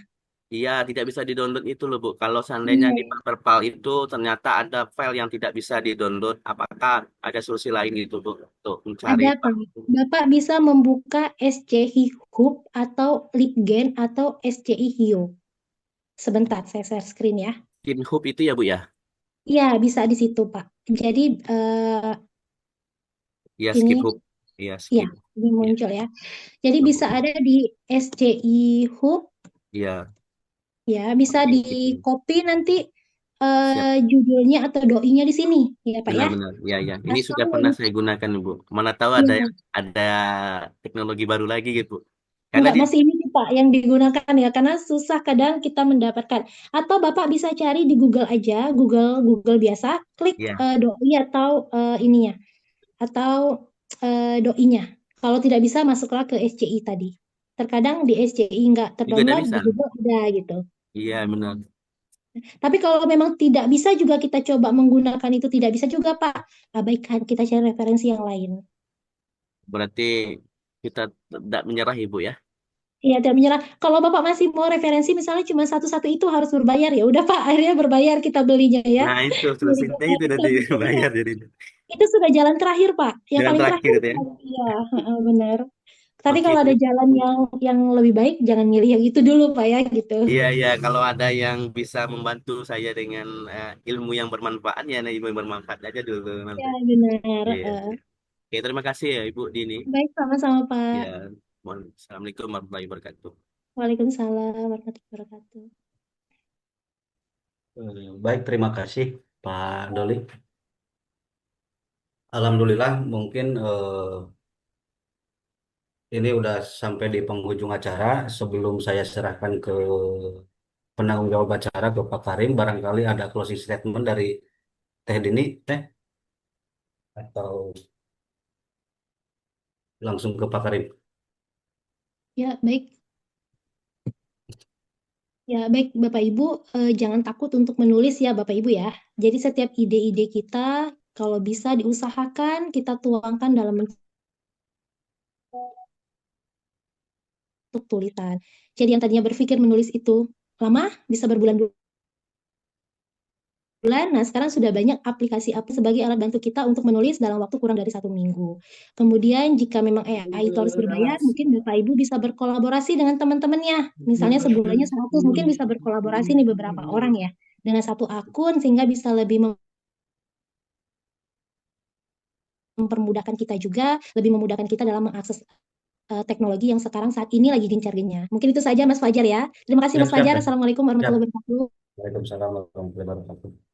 [SPEAKER 5] iya tidak bisa di-download itu loh Bu. Kalau seandainya
[SPEAKER 2] Iya,
[SPEAKER 5] di Paperpal itu ternyata ada file yang tidak bisa di-download, apakah ada solusi lain gitu Bu untuk mencari
[SPEAKER 2] ada Pak.
[SPEAKER 5] waktu?
[SPEAKER 2] Bapak bisa membuka SCI Hub atau Libgen atau SCI Hio. Sebentar, saya share screen ya.
[SPEAKER 5] GitHub itu ya Bu ya?
[SPEAKER 2] Iya, bisa di situ, Pak. Jadi
[SPEAKER 5] Iya,
[SPEAKER 2] ini
[SPEAKER 5] GitHub. Iya,
[SPEAKER 2] ya,
[SPEAKER 5] skip.
[SPEAKER 2] ini
[SPEAKER 5] Iya,
[SPEAKER 2] muncul ya. Jadi
[SPEAKER 5] betul,
[SPEAKER 2] bisa
[SPEAKER 5] Bu.
[SPEAKER 2] ada di SCI Hub.
[SPEAKER 5] Iya,
[SPEAKER 2] Ya, bisa
[SPEAKER 5] oke
[SPEAKER 2] di
[SPEAKER 5] gitu.
[SPEAKER 2] copy nanti
[SPEAKER 5] Siap.
[SPEAKER 2] judulnya atau doinya di sini, ya Pak ya.
[SPEAKER 5] Benar-benar. Iya, ya. Ini
[SPEAKER 2] Atau
[SPEAKER 5] sudah pernah saya gunakan, Bu. Mana tahu
[SPEAKER 2] ya,
[SPEAKER 5] ada teknologi baru lagi gitu. Karena
[SPEAKER 2] enggak
[SPEAKER 5] di
[SPEAKER 2] masih ini sih, Pak yang digunakan ya, karena susah kadang kita mendapatkan. Atau Bapak bisa cari di Google aja, Google Google biasa, klik
[SPEAKER 5] ya
[SPEAKER 2] doi atau ininya, atau doinya. Kalau tidak bisa masuklah ke SCI tadi. Terkadang di SCI nggak
[SPEAKER 5] juga udah
[SPEAKER 2] terdownload,
[SPEAKER 5] bisa.
[SPEAKER 2] di Google ada gitu.
[SPEAKER 5] Iya, benar.
[SPEAKER 2] Tapi kalau memang tidak bisa juga kita coba menggunakan itu tidak bisa juga Pak, abaikan kita cari referensi yang lain.
[SPEAKER 5] Berarti kita tidak menyerah, Ibu ya.
[SPEAKER 2] Iya, tidak menyerah. Kalau Bapak masih mau referensi misalnya cuma satu-satu itu harus berbayar, ya udah Pak, akhirnya berbayar kita belinya ya.
[SPEAKER 5] Nah, itu
[SPEAKER 2] Jadi
[SPEAKER 5] solusinya
[SPEAKER 2] Bapak
[SPEAKER 5] itu
[SPEAKER 2] itu
[SPEAKER 5] nanti
[SPEAKER 2] lebih iya,
[SPEAKER 5] bayar jadi
[SPEAKER 2] itu sudah jalan terakhir Pak. Yang
[SPEAKER 5] jalan
[SPEAKER 2] paling
[SPEAKER 5] terakhir
[SPEAKER 2] terakhir
[SPEAKER 5] gitu ya.
[SPEAKER 2] iya, benar. Tapi
[SPEAKER 5] Oke,
[SPEAKER 2] kalau ada jalan yang lebih baik, jangan milih yang itu dulu Pak ya gitu.
[SPEAKER 5] iya, iya, kalau ada yang bisa membantu saya dengan ilmu yang bermanfaat, ya nah, ilmu yang bermanfaat aja dulu nanti.
[SPEAKER 2] Ya benar.
[SPEAKER 5] Iya, iya. Oke, terima kasih ya Ibu Dini.
[SPEAKER 2] Baik, sama-sama Pak.
[SPEAKER 5] Ya, Assalamualaikum warahmatullahi wabarakatuh.
[SPEAKER 2] Waalaikumsalam warahmatullahi wabarakatuh.
[SPEAKER 1] Baik, terima kasih Pak Doli. Alhamdulillah, mungkin ini udah sampai di penghujung acara. Sebelum saya serahkan ke penanggung jawab acara, ke Pak Karim, barangkali ada closing statement dari Teh Dini, Teh, atau langsung ke Pak Karim.
[SPEAKER 2] Ya, baik. Ya, baik Bapak Ibu, jangan takut untuk menulis ya Bapak Ibu ya. Jadi setiap ide-ide kita kalau bisa diusahakan kita tuangkan dalam bentuk tulisan. Jadi yang tadinya berpikir menulis itu lama, bisa berbulan-bulan. Nah, sekarang sudah banyak aplikasi sebagai alat bantu kita untuk menulis dalam waktu kurang dari 1 minggu. Kemudian jika memang AI itu harus berbayar, mungkin Bapak Ibu bisa berkolaborasi dengan teman-temannya. Misalnya sebulannya 100, mungkin bisa berkolaborasi nih beberapa orang ya, dengan satu akun sehingga bisa lebih mempermudahkan kita juga, lebih memudahkan kita dalam mengakses teknologi yang sekarang saat ini lagi gencar-gencarnya. Mungkin itu saja Mas Fajar ya. Terima kasih
[SPEAKER 1] Siap,
[SPEAKER 2] Mas
[SPEAKER 1] siap,
[SPEAKER 2] Fajar.
[SPEAKER 1] Teh.
[SPEAKER 2] Assalamualaikum
[SPEAKER 1] Siap.
[SPEAKER 2] warahmatullahi wabarakatuh.
[SPEAKER 1] Waalaikumsalam warahmatullahi wabarakatuh.